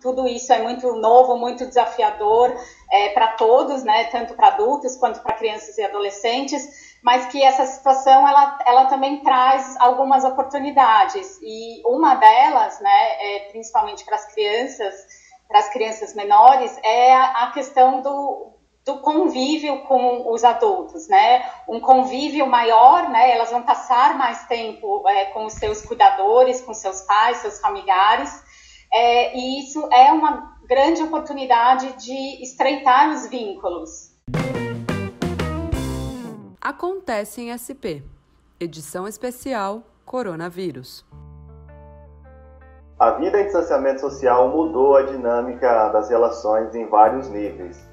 tudo isso é muito novo, muito desafiador para todos, né, tanto para adultos quanto para crianças e adolescentes, mas que essa situação ela também traz algumas oportunidades, e uma delas, né, principalmente para as crianças menores, é a questão do convívio com os adultos, né? Um convívio maior, né? Elas vão passar mais tempo com os seus cuidadores, com seus pais, seus familiares, e isso é uma grande oportunidade de estreitar os vínculos. Acontece em SP, edição especial Coronavírus. A vida em distanciamento social mudou a dinâmica das relações em vários níveis.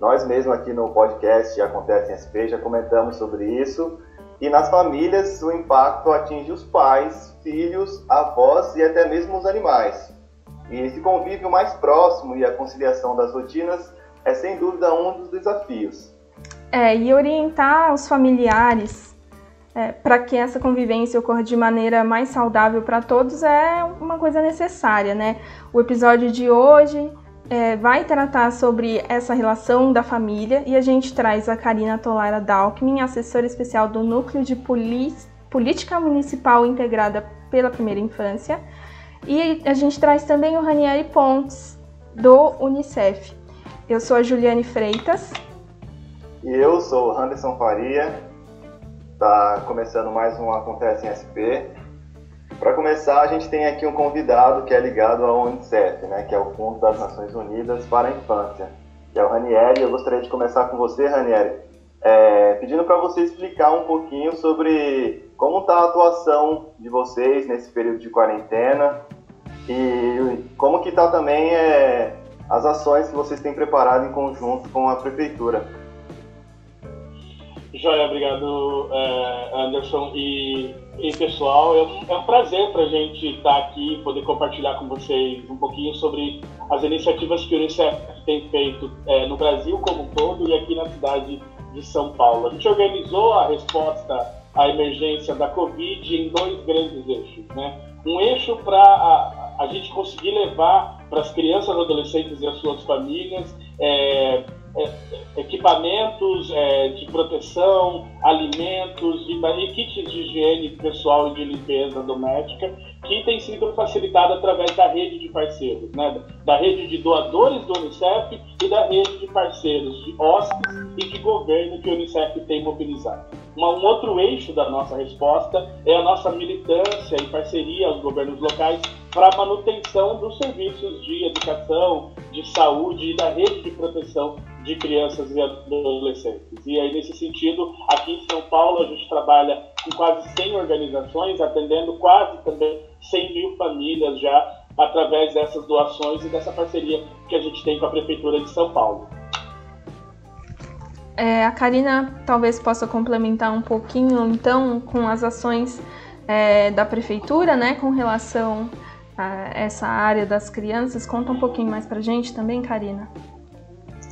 Nós mesmos aqui no podcast Acontece em SP já comentamos sobre isso, e nas famílias o impacto atinge os pais, filhos, avós e até mesmo os animais. E esse convívio mais próximo e a conciliação das rotinas é sem dúvida um dos desafios. E orientar os familiares para que essa convivência ocorra de maneira mais saudável para todos é uma coisa necessária, né? O episódio de hoje vai tratar sobre essa relação da família, e a gente traz a Karina Tolara Dalkmin, assessora especial do Núcleo de Política Municipal Integrada pela Primeira Infância, e a gente traz também o Ranieri Pontes, do Unicef. Eu sou a Juliane Freitas. E eu sou o Anderson Faria. Está começando mais um Acontece em SP. Para começar, a gente tem aqui um convidado que é ligado ao Unicef, né, que é o Fundo das Nações Unidas para a Infância, que é o Ranieri. Eu gostaria de começar com você, Ranieri, pedindo para você explicar um pouquinho sobre como está a atuação de vocês nesse período de quarentena e como que está também as ações que vocês têm preparado em conjunto com a Prefeitura. Joia, obrigado, Anderson. E pessoal, é um prazer para a gente estar aqui e poder compartilhar com vocês um pouquinho sobre as iniciativas que o Unicef tem feito no Brasil como um todo e aqui na cidade de São Paulo. A gente organizou a resposta à emergência da Covid em 2 grandes eixos, né? Um eixo para a gente conseguir levar para as crianças, adolescentes e as suas famílias equipamentos de proteção, alimentos e kits de higiene pessoal e de limpeza doméstica, que tem sido facilitado através da rede de parceiros, né? Da rede de doadores do Unicef e da rede de parceiros, de hóspedes e de governo que o Unicef tem mobilizado. Um outro eixo da nossa resposta é a nossa militância e parceria aos governos locais para a manutenção dos serviços de educação, de saúde e da rede de proteção de crianças e adolescentes. E aí, nesse sentido, aqui em São Paulo, a gente trabalha com quase 100 organizações, atendendo quase também 100 mil famílias já, através dessas doações e dessa parceria que a gente tem com a Prefeitura de São Paulo. A Karina talvez possa complementar um pouquinho, então, com as ações da Prefeitura, né, com relação a essa área das crianças. Conta um pouquinho mais pra gente também, Karina.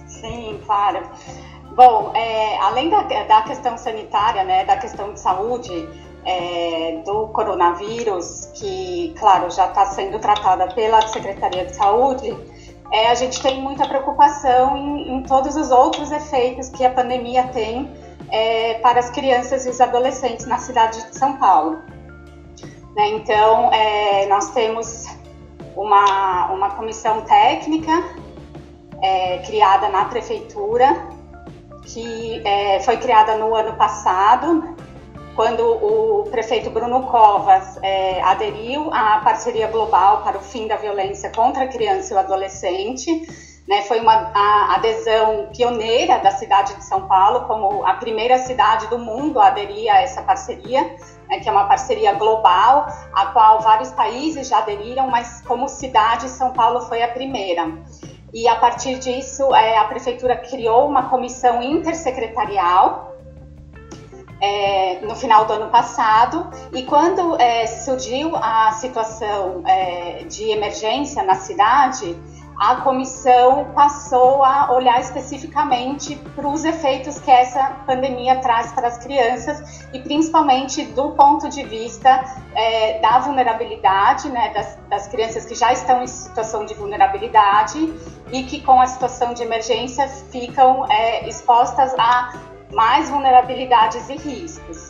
Sim, claro. Bom, além da questão sanitária, né, da questão de saúde, do coronavírus, que, claro, já está sendo tratada pela Secretaria de Saúde, a gente tem muita preocupação em todos os outros efeitos que a pandemia tem para as crianças e os adolescentes na cidade de São Paulo. Né, então, nós temos uma comissão técnica criada na Prefeitura, que foi criada no ano passado, quando o prefeito Bruno Covas aderiu à parceria global para o fim da violência contra a criança e o adolescente. Né, foi uma adesão pioneira da cidade de São Paulo, como a primeira cidade do mundo a aderir a essa parceria, né, que é uma parceria global, a qual vários países já aderiram, mas como cidade, São Paulo foi a primeira. E a partir disso, a Prefeitura criou uma comissão intersecretarial no final do ano passado, e quando surgiu a situação de emergência na cidade, a comissão passou a olhar especificamente para os efeitos que essa pandemia traz para as crianças e principalmente do ponto de vista da vulnerabilidade, né, das crianças que já estão em situação de vulnerabilidade e que com a situação de emergência ficam expostas a mais vulnerabilidades e riscos.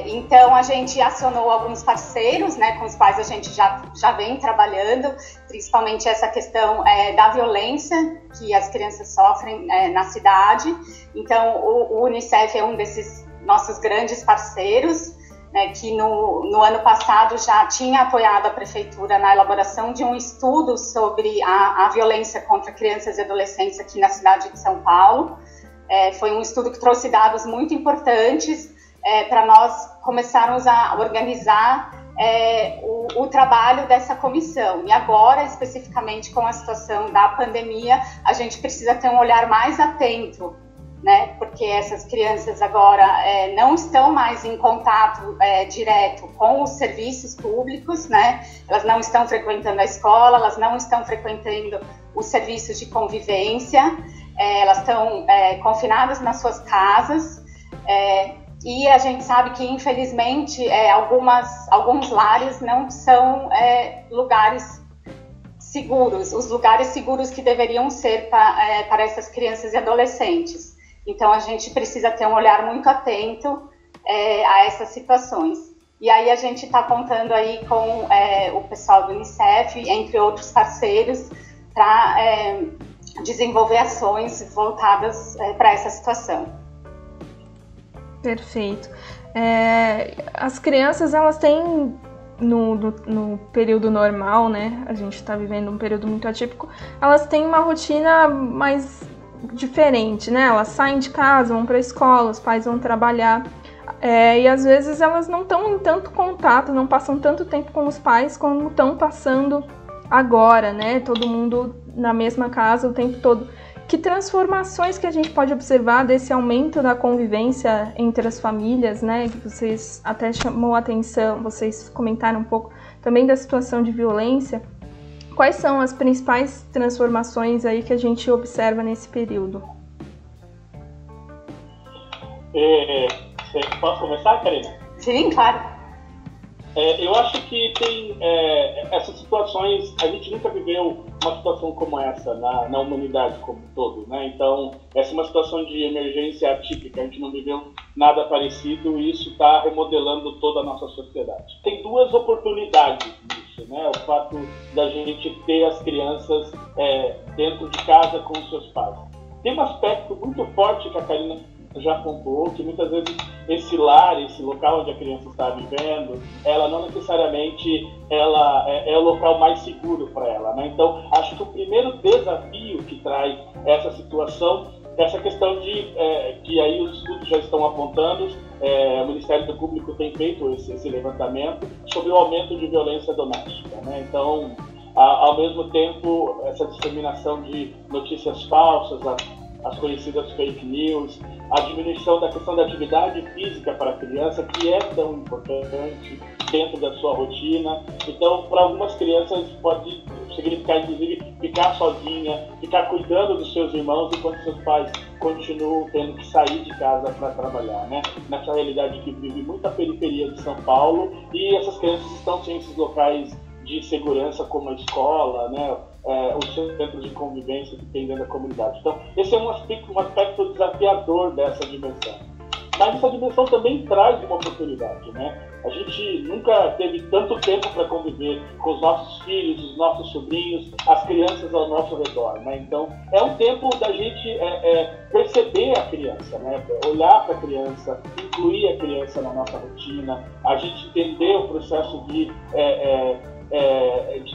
Então, a gente acionou alguns parceiros, né, com os quais a gente já vem trabalhando, principalmente essa questão da violência que as crianças sofrem na cidade. Então, o Unicef é um desses nossos grandes parceiros, né, que no ano passado já tinha apoiado a Prefeitura na elaboração de um estudo sobre a violência contra crianças e adolescentes aqui na cidade de São Paulo. Foi um estudo que trouxe dados muito importantes para nós começarmos a organizar o trabalho dessa comissão. E agora, especificamente com a situação da pandemia, a gente precisa ter um olhar mais atento, né? Porque essas crianças agora não estão mais em contato direto com os serviços públicos, né? Elas não estão frequentando a escola, elas não estão frequentando os serviços de convivência, elas estão confinadas nas suas casas, e a gente sabe que, infelizmente, alguns lares não são lugares seguros, os lugares seguros que deveriam ser para essas crianças e adolescentes. Então, a gente precisa ter um olhar muito atento a essas situações. E aí a gente está contando aí com o pessoal do Unicef, entre outros parceiros, para desenvolver ações voltadas para essa situação. Perfeito. As crianças, elas têm, no período normal, né? A gente está vivendo um período muito atípico, elas têm uma rotina mais diferente, né? Elas saem de casa, vão para a escola, os pais vão trabalhar, e às vezes elas não estão em tanto contato, não passam tanto tempo com os pais como estão passando agora, né? Todo mundo na mesma casa o tempo todo. Que transformações que a gente pode observar desse aumento da convivência entre as famílias, né? Que vocês até chamou a atenção, vocês comentaram um pouco também da situação de violência. Quais são as principais transformações aí que a gente observa nesse período? Posso começar, Karina? Sim, claro. Eu acho que tem essas situações, a gente nunca viveu uma situação como essa na humanidade como um todo, né? Então, essa é uma situação de emergência atípica, a gente não viveu nada parecido e isso está remodelando toda a nossa sociedade. Tem duas oportunidades nisso, né? O fato da gente ter as crianças dentro de casa com os seus pais. Tem um aspecto muito forte que a Karina já pontuou, que muitas vezes esse lar, esse local onde a criança está vivendo, ela não necessariamente é o local mais seguro para ela, né? Então, acho que o primeiro desafio que traz essa situação é essa questão de que aí os estudos já estão apontando, o Ministério Público tem feito esse levantamento sobre o aumento de violência doméstica, né? Então, ao mesmo tempo, essa disseminação de notícias falsas, as conhecidas fake news, a diminuição da questão da atividade física para a criança, que é tão importante dentro da sua rotina. Então, para algumas crianças pode significar, inclusive, ficar sozinha, ficar cuidando dos seus irmãos, enquanto seus pais continuam tendo que sair de casa para trabalhar, né? Nessa realidade que vive muita periferia de São Paulo, e essas crianças estão sem esses locais de segurança como a escola, né? Os centros de convivência que tem dentro da comunidade. Então, esse é um aspecto desafiador dessa dimensão. Mas essa dimensão também traz uma oportunidade, né? A gente nunca teve tanto tempo para conviver com os nossos filhos, os nossos sobrinhos, as crianças ao nosso redor, né? Então, é um tempo da gente perceber a criança, né? Olhar para a criança, incluir a criança na nossa rotina, a gente entender o processo de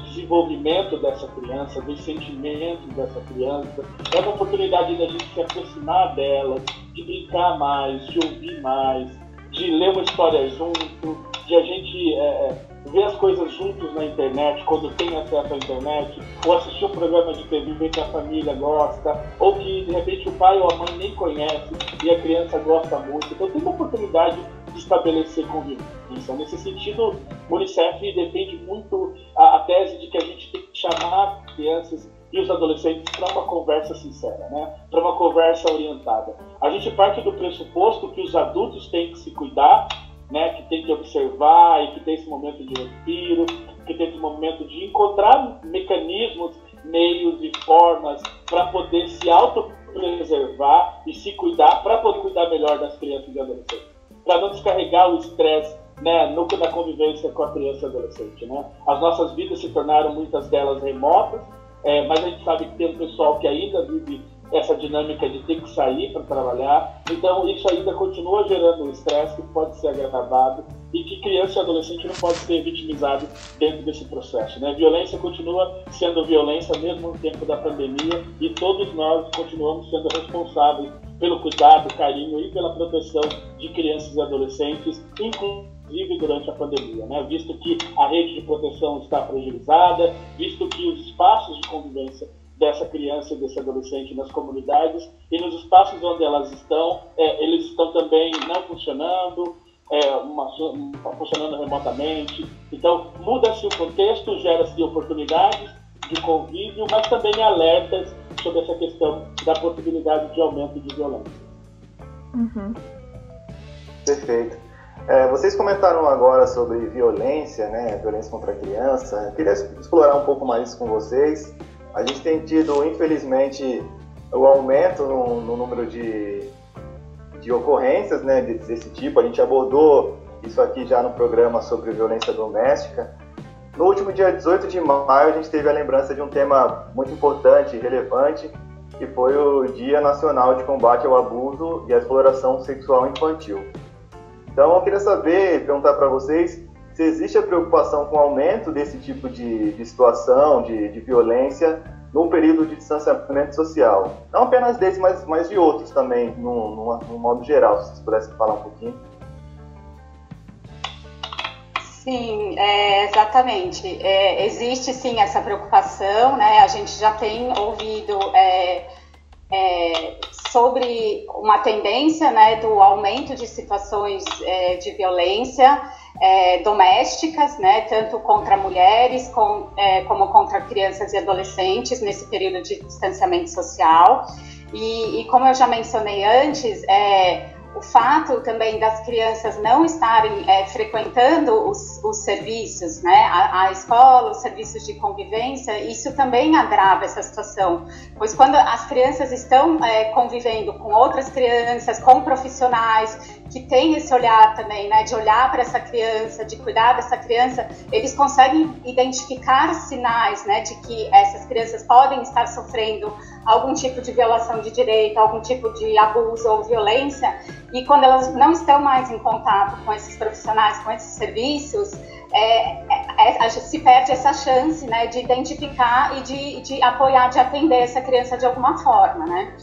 desenvolvimento dessa criança, dos sentimentos dessa criança. É uma oportunidade da gente se aproximar dela, de brincar mais, de ouvir mais, de ler uma história junto, de a gente ver as coisas juntos na internet, quando tem acesso à internet, ou assistir um programa de TV que a família gosta, ou que de repente o pai ou a mãe nem conhece e a criança gosta muito. Então tem uma oportunidade de estabelecer convivência. Nesse sentido, o Unicef defende muito a tese de que a gente tem que chamar crianças e os adolescentes para uma conversa sincera, né? Para uma conversa orientada. A gente parte do pressuposto que os adultos têm que se cuidar, né? Que tem que observar e que tem esse momento de respiro, que tem esse momento de encontrar mecanismos, meios e formas para poder se autopreservar e se cuidar, para poder cuidar melhor das crianças e adolescentes, para não descarregar o estresse, né, na convivência com a criança e adolescente, né? As nossas vidas se tornaram, muitas delas, remotas, mas a gente sabe que tem um pessoal que ainda vive essa dinâmica de ter que sair para trabalhar, então isso ainda continua gerando um estresse que pode ser agravado e que criança e adolescente não pode ser vitimizado dentro desse processo, né? Violência continua sendo violência mesmo no tempo da pandemia e todos nós continuamos sendo responsáveis pelo cuidado, carinho e pela proteção de crianças e adolescentes, inclusive durante a pandemia, né? Visto que a rede de proteção está fragilizada, visto que os espaços de convivência dessa criança e desse adolescente nas comunidades e nos espaços onde elas estão, eles estão também não funcionando, funcionando remotamente. Então, muda-se o contexto, gera-se oportunidades de convívio, mas também alertas sobre essa questão da possibilidade de aumento de violência. Uhum. Perfeito. Vocês comentaram agora sobre violência, né? Violência contra a criança. Eu queria explorar um pouco mais isso com vocês. A gente tem tido, infelizmente, o aumento no número de ocorrências, né, desse tipo. A gente abordou isso aqui já no programa sobre violência doméstica. No último dia 18 de maio, a gente teve a lembrança de um tema muito importante e relevante, que foi o Dia Nacional de Combate ao Abuso e à Exploração Sexual Infantil. Então, eu queria perguntar para vocês, se existe a preocupação com o aumento desse tipo de situação, de violência, no período de distanciamento social. Não apenas desse, mas de outros também, no modo geral, se vocês pudessem falar um pouquinho. Sim, exatamente. Existe sim essa preocupação, né? A gente já tem ouvido sobre uma tendência, né, do aumento de situações de violência domésticas, né, tanto contra mulheres como contra crianças e adolescentes nesse período de distanciamento social. E como eu já mencionei antes, o fato também das crianças não estarem frequentando os serviços, né, a escola, os serviços de convivência, isso também agrava essa situação, pois quando as crianças estão convivendo com outras crianças, com profissionais que têm esse olhar também, né, de olhar para essa criança, de cuidar dessa criança, eles conseguem identificar sinais, né, de que essas crianças podem estar sofrendo algum tipo de violação de direito, algum tipo de abuso ou violência, e quando elas não estão mais em contato com esses profissionais, com esses serviços, se perde essa chance, né, de identificar e de apoiar, de atender essa criança de alguma forma, né?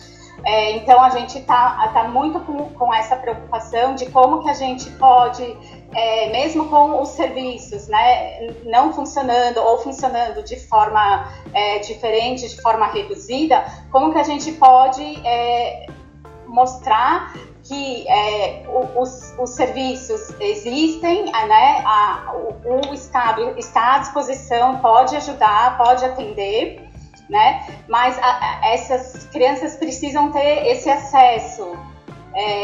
Então a gente tá muito com essa preocupação de como que a gente pode, mesmo com os serviços, né, não funcionando ou funcionando de forma diferente, de forma reduzida, como que a gente pode mostrar que os serviços existem, né, o Estado está à disposição, pode ajudar, pode atender, né? Mas essas crianças precisam ter esse acesso.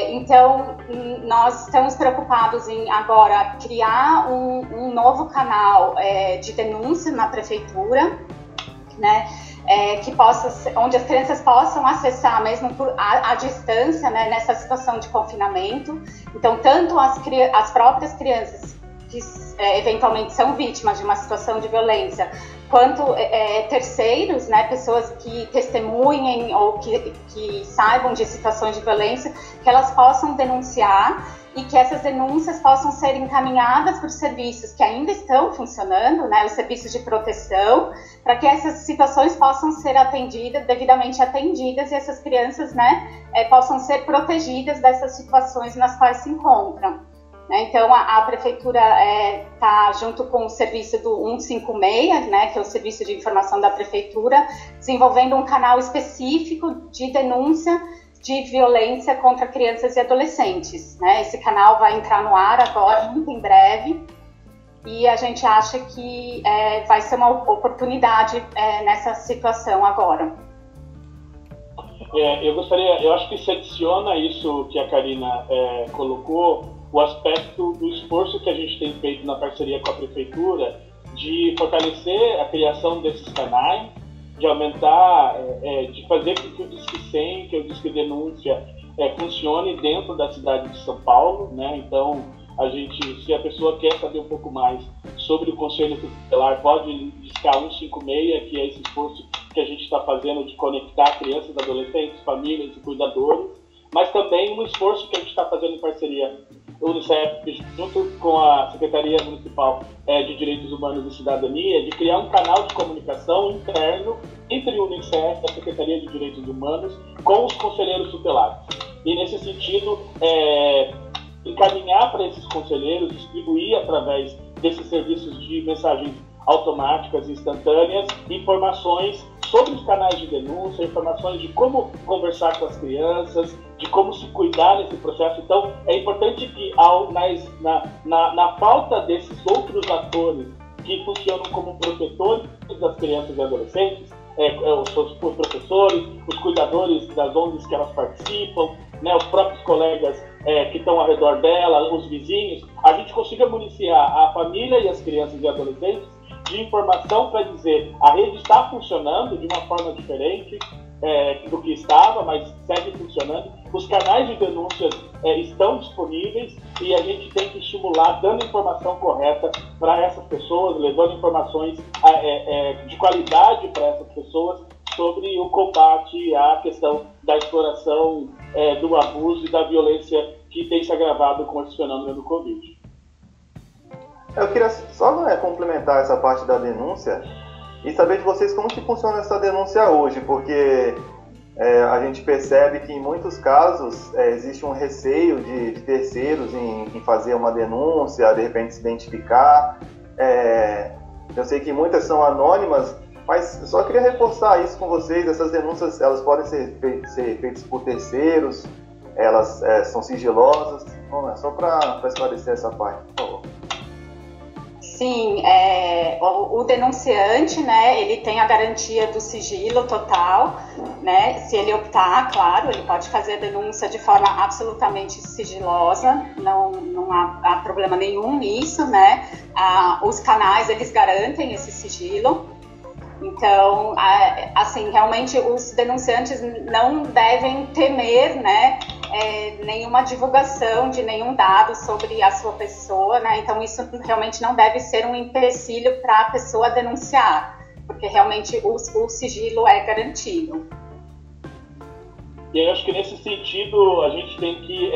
Então, nós estamos preocupados em agora criar um novo canal de denúncia na prefeitura, né? Onde as crianças possam acessar mesmo à distância, né, nessa situação de confinamento. Então, tanto as próprias crianças que eventualmente são vítimas de uma situação de violência, quanto terceiros, né, pessoas que testemunhem ou que saibam de situações de violência, que elas possam denunciar e que essas denúncias possam ser encaminhadas para os serviços que ainda estão funcionando, né, os serviços de proteção, para que essas situações possam ser devidamente atendidas e essas crianças, né, possam ser protegidas dessas situações nas quais se encontram. Então, a prefeitura está junto com o serviço do 156, né, que é o serviço de informação da prefeitura, desenvolvendo um canal específico de denúncia de violência contra crianças e adolescentes, né? Esse canal vai entrar no ar agora, muito em breve, e a gente acha que vai ser uma oportunidade nessa situação agora. Eu acho que se adiciona isso que a Karina colocou, o aspecto do esforço que a gente tem feito na parceria com a Prefeitura de fortalecer a criação desses canais, de aumentar, de fazer com que o Disque 100, que é o Disque Denúncia, funcione dentro da cidade de São Paulo, né? Então, se a pessoa quer saber um pouco mais sobre o Conselho Tutelar, pode discar 156, que é esse esforço que a gente está fazendo de conectar crianças, adolescentes, famílias e cuidadores, mas também um esforço que a gente está fazendo em parceria Unicef, junto com a Secretaria Municipal de Direitos Humanos e Cidadania, de criar um canal de comunicação interno entre o Unicef e a Secretaria de Direitos Humanos com os conselheiros tutelares. E, nesse sentido, encaminhar para esses conselheiros, distribuir através desses serviços de mensagens automáticas e instantâneas informações sobre os canais de denúncia, informações de como conversar com as crianças, de como se cuidar nesse processo. Então, é importante que na falta desses outros atores que funcionam como protetores das crianças e adolescentes, os professores, os cuidadores das ONGs que elas participam, né, os próprios colegas que estão ao redor dela, os vizinhos, a gente consiga municiar a família e as crianças e adolescentes de informação para dizer a rede está funcionando de uma forma diferente do que estava, mas segue funcionando. Os canais de denúncias estão disponíveis e a gente tem que estimular dando informação correta para essas pessoas, levando informações de qualidade para essas pessoas sobre o combate à questão da exploração, do abuso e da violência que tem se agravado com esse fenômeno do Covid. Eu queria só complementar essa parte da denúncia e saber de vocês como que funciona essa denúncia hoje, porque a gente percebe que em muitos casos existe um receio de terceiros em fazer uma denúncia, de repente se identificar. Eu sei que muitas são anônimas, mas eu só queria reforçar isso com vocês. Essas denúncias elas podem ser feitas por terceiros, elas são sigilosas. Bom, só para esclarecer essa parte, por favor. Sim, o denunciante, né, ele tem a garantia do sigilo total, né, se ele optar, claro, ele pode fazer a denúncia de forma absolutamente sigilosa, não há problema nenhum nisso, né, os canais, eles garantem esse sigilo. Então, assim, realmente os denunciantes não devem temer, né, nenhuma divulgação de nenhum dado sobre a sua pessoa, né? Então isso realmente não deve ser um empecilho para a pessoa denunciar, porque realmente o sigilo é garantido. E eu acho que nesse sentido a gente tem que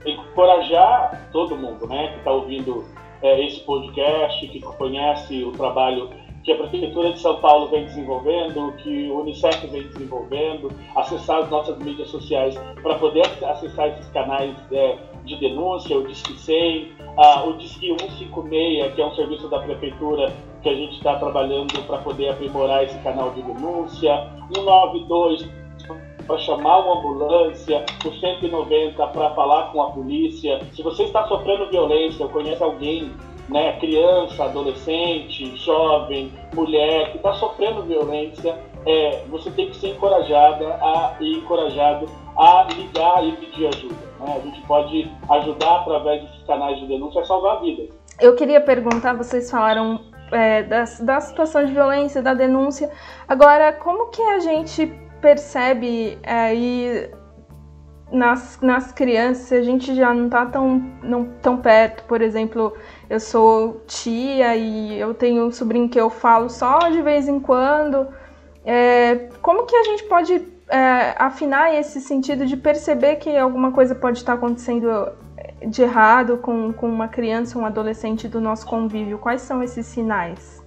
encorajar todo mundo, né, que está ouvindo esse podcast, que conhece o trabalho que a Prefeitura de São Paulo vem desenvolvendo, que o Unicef vem desenvolvendo, acessar as nossas mídias sociais para poder acessar esses canais de denúncia, o Disque 100, o Disque 156, que é um serviço da Prefeitura que a gente está trabalhando para poder aprimorar esse canal de denúncia, 192 para chamar uma ambulância, o 190 para falar com a polícia. Se você está sofrendo violência ou conhece alguém, né, criança, adolescente, jovem, mulher que está sofrendo violência, você tem que ser encorajado a ligar e pedir ajuda, né? A gente pode ajudar através desses canais de denúncia a salvar vidas. Eu queria perguntar, vocês falaram da situação de violência, da denúncia. Agora, como que a gente percebe aí nas crianças, a gente já não está tão perto? Por exemplo, eu sou tia e eu tenho um sobrinho que eu falo só de vez em quando. Como que a gente pode afinar esse sentido de perceber que alguma coisa pode estar acontecendo de errado com uma criança, um adolescente do nosso convívio? Quais são esses sinais?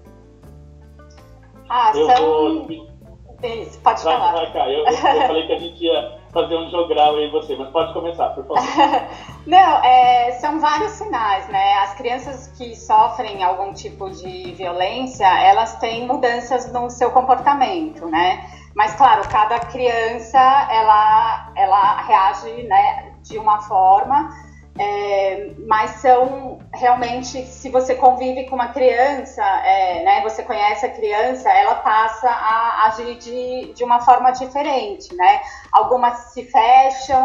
Pode falar. Eu falei que a gente ia fazer um jogral aí você, mas pode começar, por favor. Não, são vários sinais, né? As crianças que sofrem algum tipo de violência, elas têm mudanças no seu comportamento, né? Mas, claro, cada criança, ela reage, né, de uma forma, mas são realmente, se você convive com uma criança, né, você conhece a criança, ela passa a agir de uma forma diferente, né? Algumas se fecham,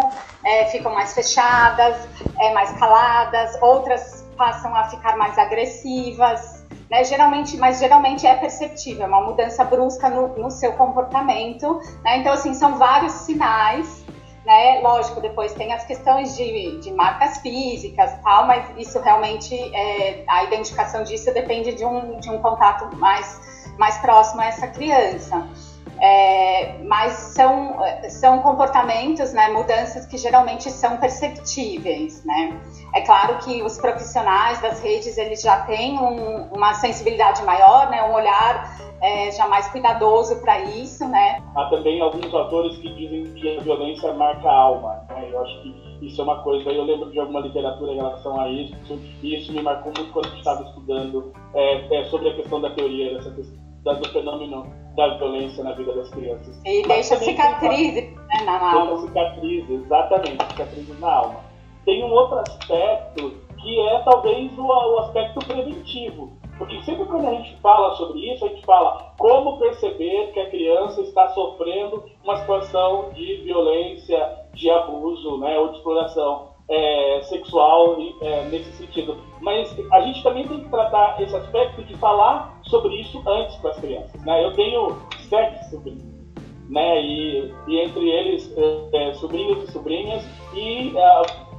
ficam mais fechadas, mais caladas, outras passam a ficar mais agressivas, né? Geralmente é perceptível, é uma mudança brusca no seu comportamento, né? Então, assim, são vários sinais, né? Lógico, depois tem as questões de marcas físicas e tal, mas isso realmente, a identificação disso depende de um contato mais próximo a essa criança. Mas são comportamentos, né, mudanças que geralmente são perceptíveis, né? É claro que os profissionais das redes, eles já têm uma sensibilidade maior, né, um olhar já mais cuidadoso para isso, né? Há também alguns autores que dizem que a violência marca a alma, né? Eu acho que isso é uma coisa, eu lembro de alguma literatura em relação a isso, e isso me marcou muito quando eu estava estudando sobre a questão da teoria, dessa questão do fenômeno da violência na vida das crianças. E deixa cicatrizes, né, na alma. Deixa cicatrizes, exatamente, cicatrizes na alma. Tem um outro aspecto que é talvez o aspecto preventivo, porque sempre quando a gente fala sobre isso, a gente fala como perceber que a criança está sofrendo uma situação de violência, de abuso, né, ou de exploração sexual nesse sentido. Mas a gente também tem que tratar esse aspecto de falar sobre isso antes com as crianças, né? Eu tenho 7 sobrinhos, né? E entre eles sobrinhos e sobrinhas, e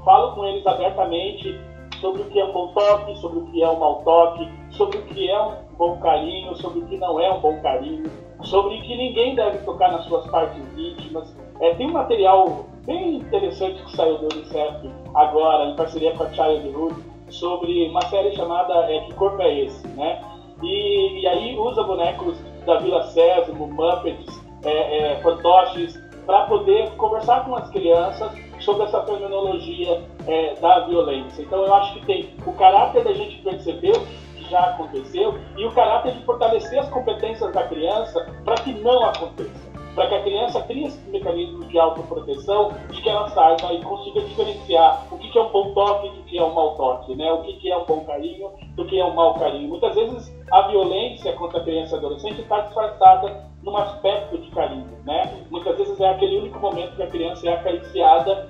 falo com eles abertamente sobre o que é um bom toque, sobre o que é um mau toque, sobre o que é um bom carinho, sobre o que não é um bom carinho, sobre que ninguém deve tocar nas suas partes íntimas. Tem um material bem interessante que saiu do Unicef agora, em parceria com a Childhood, sobre uma série chamada Que Corpo é Esse?, né? E aí usa bonecos da Vila Sésamo, Muppets, fantoches, para poder conversar com as crianças sobre essa fenomenologia da violência. Então eu acho que tem o caráter da gente perceber o que já aconteceu e o caráter de fortalecer as competências da criança para que não aconteça. Para que a criança crie esse mecanismo de autoproteção, de que ela saiba e consiga diferenciar o que é um bom toque do que é um mau toque, né? O que é um bom carinho do que é um mau carinho. Muitas vezes a violência contra a criança e adolescente está disfarçada num aspecto de carinho, né? Muitas vezes é aquele único momento que a criança é acariciada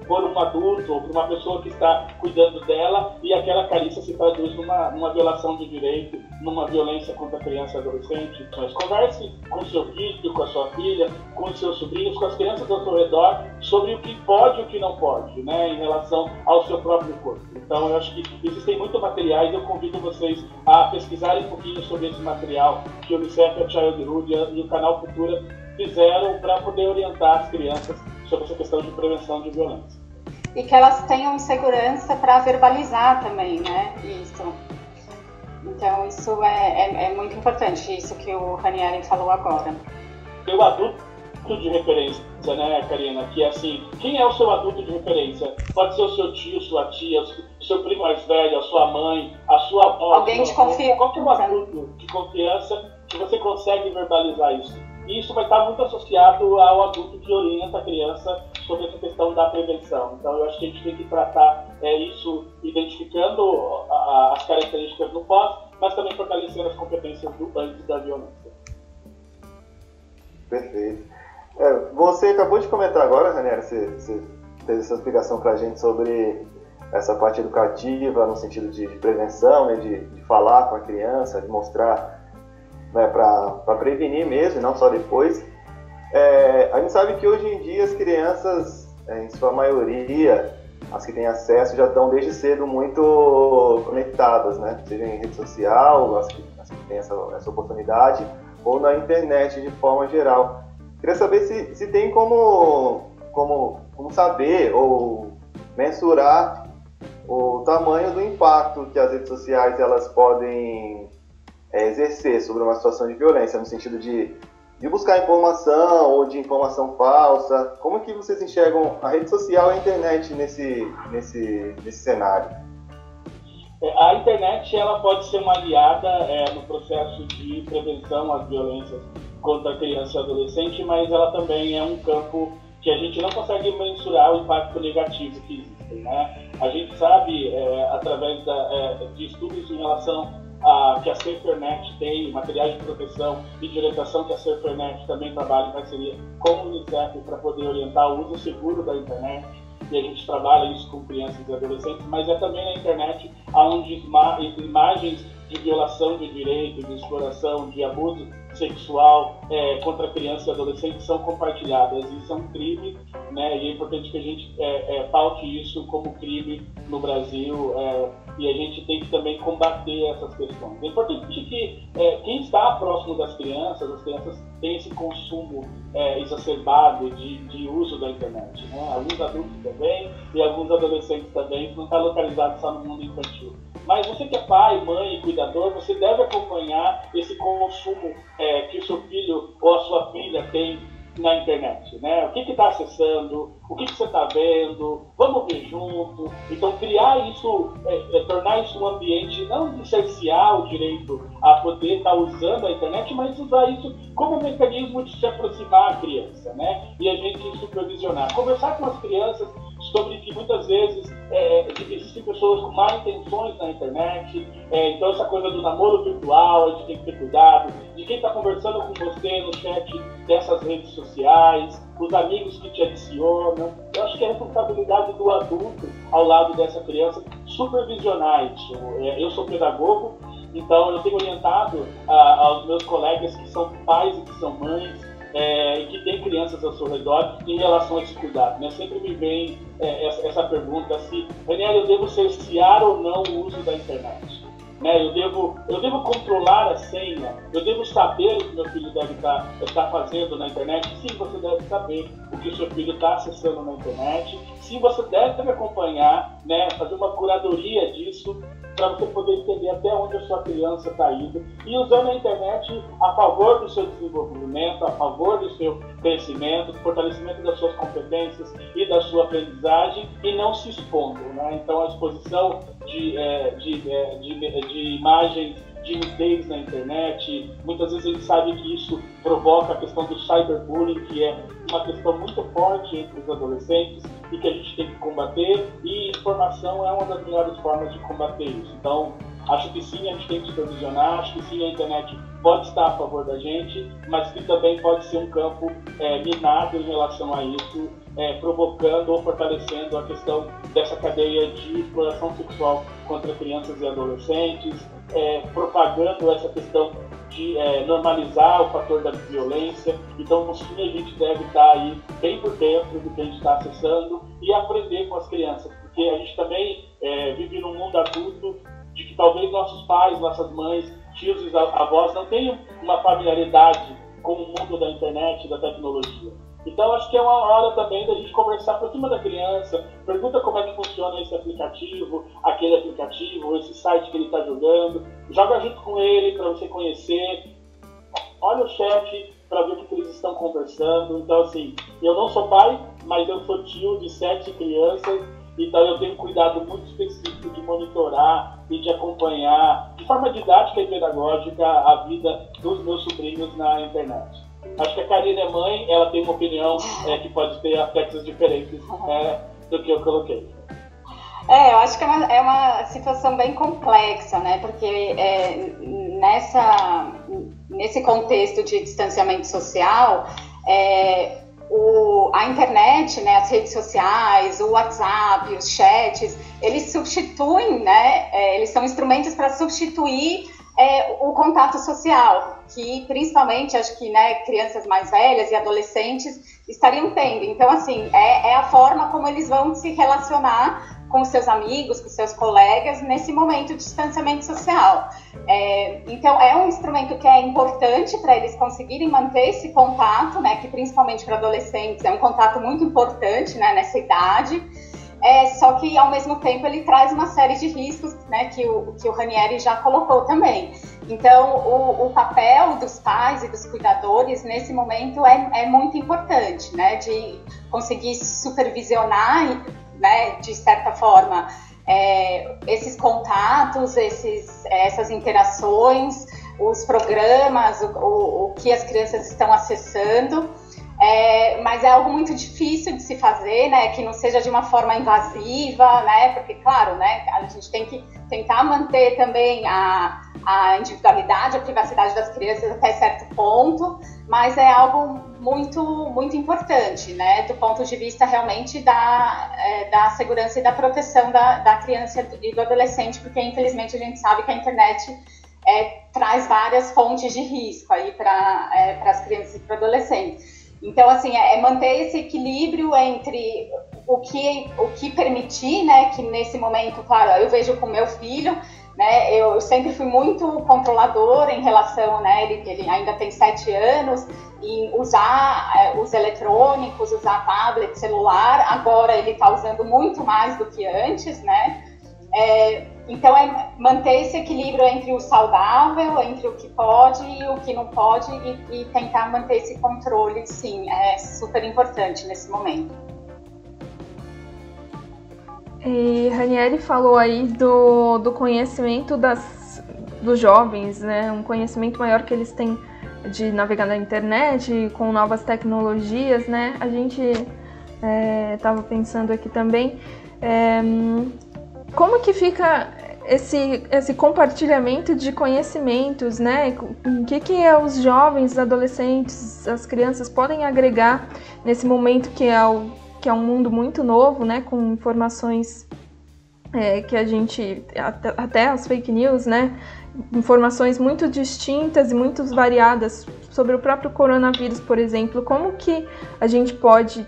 por um adulto ou por uma pessoa que está cuidando dela, e aquela carícia se traduz numa violação de direito, numa violência contra a criança e adolescente. Mas converse com o seu filho, com a sua filha, com os seus sobrinhos, com as crianças ao seu redor, sobre o que pode e o que não pode, né, em relação ao seu próprio corpo. Então eu acho que existem muitos materiais, eu convido vocês a pesquisarem um pouquinho sobre esse material que o Unicef, a Childhood e o Canal Futura fizeram para poder orientar as crianças sobre essa questão de prevenção de violência. E que elas tenham segurança para verbalizar também, né? Isso. Então, isso é muito importante, isso que o Ranieri falou agora. Tem o adulto de referência, né, Karina? Que é assim, quem é o seu adulto de referência? Pode ser o seu tio, sua tia, o seu primo mais velho, a sua mãe, a sua avó. Alguém de confiança. Qual que é o adulto de confiança que você consegue verbalizar isso? E isso vai estar muito associado ao adulto que orienta a criança sobre essa questão da prevenção. Então, eu acho que a gente tem que tratar isso identificando as características do pós, mas também fortalecendo as competências do antes da violência. Perfeito. Você acabou de comentar agora, Ranieri, você fez essa explicação para a gente sobre essa parte educativa, no sentido de prevenção, né, de falar com a criança, de mostrar, né, para prevenir mesmo, e não só depois. A gente sabe que hoje em dia as crianças, em sua maioria, as que têm acesso, já estão desde cedo muito conectadas, né? Seja em rede social, as que têm essa oportunidade, ou na internet de forma geral. Queria saber se tem como saber ou mensurar o tamanho do impacto que as redes sociais elas podem exercer sobre uma situação de violência, no sentido de buscar informação ou de informação falsa. Como que vocês enxergam a rede social e a internet nesse cenário? A internet ela pode ser uma aliada no processo de prevenção às violências contra a criança e adolescente, mas ela também é um campo que a gente não consegue mensurar o impacto negativo que existe, né? A gente sabe, através de estudos em relação que a SaferNet tem, materiais de proteção e de orientação, que a SaferNet também trabalha em parceria com o Unicef para poder orientar o uso seguro da internet, e a gente trabalha isso com crianças e adolescentes, mas é também na internet onde imagens de violação de direito, de exploração, de abuso sexual contra crianças e adolescentes são compartilhadas. Isso é um crime, né? E é importante que a gente paute isso como crime no Brasil, e a gente tem que também combater essas questões. É importante que quem está próximo das crianças têm esse consumo exacerbado de uso da internet, né? Alguns adultos também e alguns adolescentes também, isso não está localizado só no mundo infantil. Mas você que é pai, mãe, cuidador, você deve acompanhar esse consumo que o seu filho ou a sua filha tem na internet, né? O que está acessando, o que você está vendo, vamos ver junto. Então, criar isso, tornar isso um ambiente, não de cercear o direito a poder estar usando a internet, mas usar isso como um mecanismo de se aproximar à criança, né? E a gente supervisionar. Conversar com as crianças sobre que muitas vezes existem pessoas com má intenções na internet, então essa coisa do namoro virtual, a gente tem que ter cuidado, de quem está conversando com você no chat dessas redes sociais, os amigos que te adicionam. Eu acho que é a responsabilidade do adulto ao lado dessa criança supervisionar isso. Eu sou pedagogo, então eu tenho orientado aos meus colegas que são pais e que são mães, e que tem crianças ao seu redor em relação a esse cuidado, né? Sempre me vem essa pergunta se, Daniel, eu devo cercear ou não o uso da internet, né? Eu devo controlar a senha, eu devo saber o que meu filho deve estar fazendo na internet. Sim, você deve saber o que o seu filho está acessando na internet. Sim, você deve acompanhar, né? Fazer uma curadoria disso, para você poder entender até onde a sua criança está indo e usando a internet a favor do seu desenvolvimento, a favor do seu crescimento, do fortalecimento das suas competências e da sua aprendizagem, e não se expondo, né? Então, a exposição de imagens de nudez na internet, muitas vezes a gente sabe que isso provoca a questão do cyberbullying, que é uma questão muito forte entre os adolescentes e que a gente tem que combater, e informação é uma das melhores formas de combater isso. Então, acho que sim, a gente tem que supervisionar, acho que sim, a internet pode estar a favor da gente, mas que também pode ser um campo minado em relação a isso, provocando ou fortalecendo a questão dessa cadeia de exploração sexual contra crianças e adolescentes, propagando essa questão de normalizar o fator da violência. Então, sim, a gente deve estar aí bem por dentro do que a gente está acessando e aprender com as crianças, porque a gente também vive num mundo adulto de que talvez nossos pais, nossas mães, tios e avós não tenham uma familiaridade com o mundo da internet e da tecnologia. Então, acho que é uma hora também da gente conversar por cima da criança, pergunta como é que funciona esse aplicativo, aquele aplicativo, esse site que ele está jogando, joga junto com ele para você conhecer, olha o chat para ver o que eles estão conversando. Então, assim, eu não sou pai, mas eu sou tio de 7 crianças, então eu tenho um cuidado muito específico de monitorar e de acompanhar, de forma didática e pedagógica, a vida dos meus sobrinhos na internet. Acho que a Karina é mãe, ela tem uma opinião que pode ter aspectos diferentes do que eu coloquei. Eu acho que é uma situação bem complexa, né? Porque nesse contexto de distanciamento social, a internet, né, as redes sociais, o WhatsApp, os chats, eles substituem, né? Eles são instrumentos para substituir o contato social, que principalmente acho que, né, crianças mais velhas e adolescentes estariam tendo. Então, assim, é a forma como eles vão se relacionar com os seus amigos, com os seus colegas nesse momento de distanciamento social. Então, é um instrumento que é importante para eles conseguirem manter esse contato, né, que principalmente para adolescentes é um contato muito importante, né, nessa idade. Só que, ao mesmo tempo, ele traz uma série de riscos, né, que o Ranieri já colocou também. Então, o papel dos pais e dos cuidadores, nesse momento, é muito importante, né, de conseguir supervisionar, né, de certa forma, esses contatos, essas interações, os programas, o que as crianças estão acessando. Mas é algo muito difícil de se fazer, né, que não seja de uma forma invasiva, né, porque, claro, né, a gente tem que tentar manter também a individualidade, a privacidade das crianças até certo ponto, mas é algo muito, muito importante, né, do ponto de vista realmente da segurança e da proteção da criança e do adolescente, porque, infelizmente, a gente sabe que a internet traz várias fontes de risco aí para as crianças e para os adolescentes. Então, assim, manter esse equilíbrio entre o que permitir, né, que nesse momento, claro, eu vejo com meu filho, né, eu sempre fui muito controladora em relação, né, ele ainda tem 7 anos, em usar os eletrônicos, usar tablet, celular, agora ele está usando muito mais do que antes, né, então manter esse equilíbrio entre o saudável, entre o que pode e o que não pode e tentar manter esse controle, sim, é super importante nesse momento. E Ranieri falou aí do conhecimento dos jovens, né? Um conhecimento maior que eles têm de navegar na internet com novas tecnologias, né? A gente estava pensando aqui também como que fica esse compartilhamento de conhecimentos, né? O que os jovens, os adolescentes, as crianças podem agregar nesse momento que é um mundo muito novo, né? Com informações que a gente... Até as fake news, né? Informações muito distintas e muito variadas sobre o próprio coronavírus, por exemplo. Como que a gente pode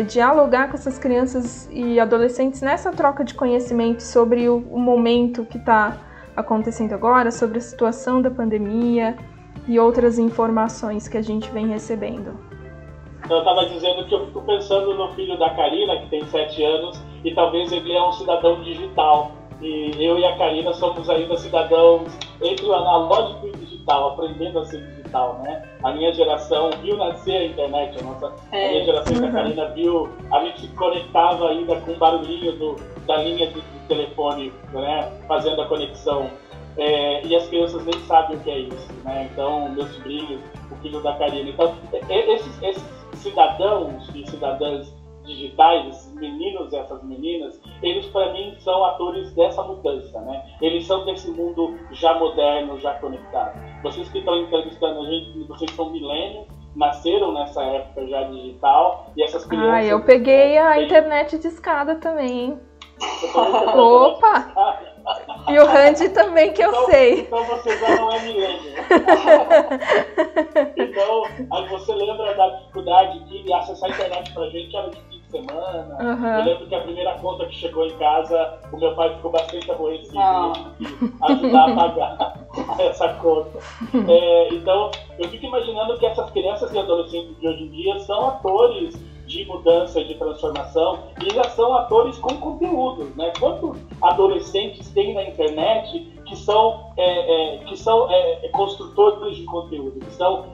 dialogar com essas crianças e adolescentes nessa troca de conhecimento sobre o momento que está acontecendo agora, sobre a situação da pandemia e outras informações que a gente vem recebendo? Eu estava dizendo que eu fico pensando no filho da Karina, que tem 7 anos, e talvez ele é um cidadão digital. E eu e a Karina somos ainda cidadãos entre o analógico e o digital, aprendendo a ser digital, né? A minha geração viu nascer a internet, a minha geração que a Karina viu, a gente se conectava ainda com o barulhinho da linha de telefone, né? Fazendo a conexão. E as crianças nem sabem o que é isso, né? Então, meus sobrinhos, o filho da Karina. Então, esses cidadãos e cidadãs digitais, esses meninos e essas meninas, eles para mim são atores dessa mudança, né? Eles são desse mundo já moderno, já conectado. Vocês que estão entrevistando a gente, vocês são milênios, nasceram nessa época já digital, e essas crianças... eu peguei a internet de escada também, hein? Opa! E o Randy também, que eu sei. Então você já não é milênio. Então, aí você lembra da dificuldade de acessar a internet pra gente, era de fim de semana. Eu lembro que a primeira conta que chegou em casa, o meu pai ficou bastante aborrecido de ajudar a pagar essa conta. Então, eu fico imaginando que essas crianças e adolescentes de hoje em dia são atores de mudança, de transformação, e já são atores com conteúdo, né? Quantos adolescentes tem na internet que são construtores de conteúdo, que são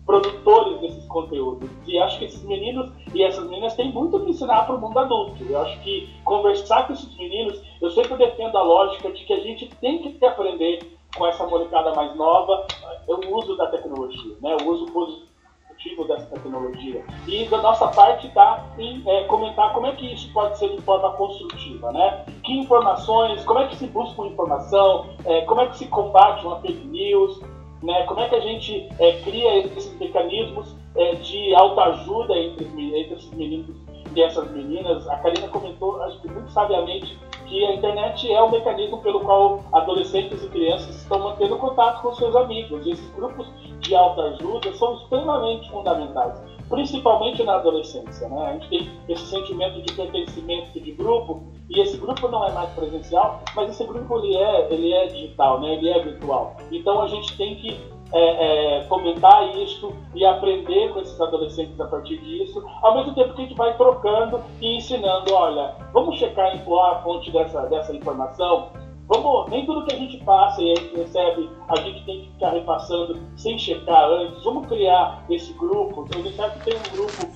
produtores desses conteúdos? E acho que esses meninos e essas meninas têm muito que ensinar para o mundo adulto. Eu acho que conversar com esses meninos, eu sempre defendo a lógica de que a gente tem que aprender com essa molecada mais nova o uso da tecnologia, né? O uso positivo dessa tecnologia. E da nossa parte está em comentar como é que isso pode ser de forma construtiva, né? Que informações, como é que se busca informação, como é que se combate uma fake news, né? Como é que a gente cria esses mecanismos de autoajuda entre esses meninos e essas meninas. A Karina comentou, acho que muito sabiamente, que a internet é o mecanismo pelo qual adolescentes e crianças estão mantendo contato com seus amigos. E esses grupos de autoajuda são extremamente fundamentais, principalmente na adolescência, né? A gente tem esse sentimento de pertencimento de grupo, e esse grupo não é mais presencial, mas esse grupo ele é digital, né? Ele é virtual. Então a gente tem que fomentar isso e aprender com esses adolescentes a partir disso, ao mesmo tempo que a gente vai trocando e ensinando, olha, vamos checar a fonte dessa informação, nem tudo que a gente passa e a gente recebe, a gente tem que ficar repassando sem checar antes. Vamos criar esse grupo. O Unicef tem um grupo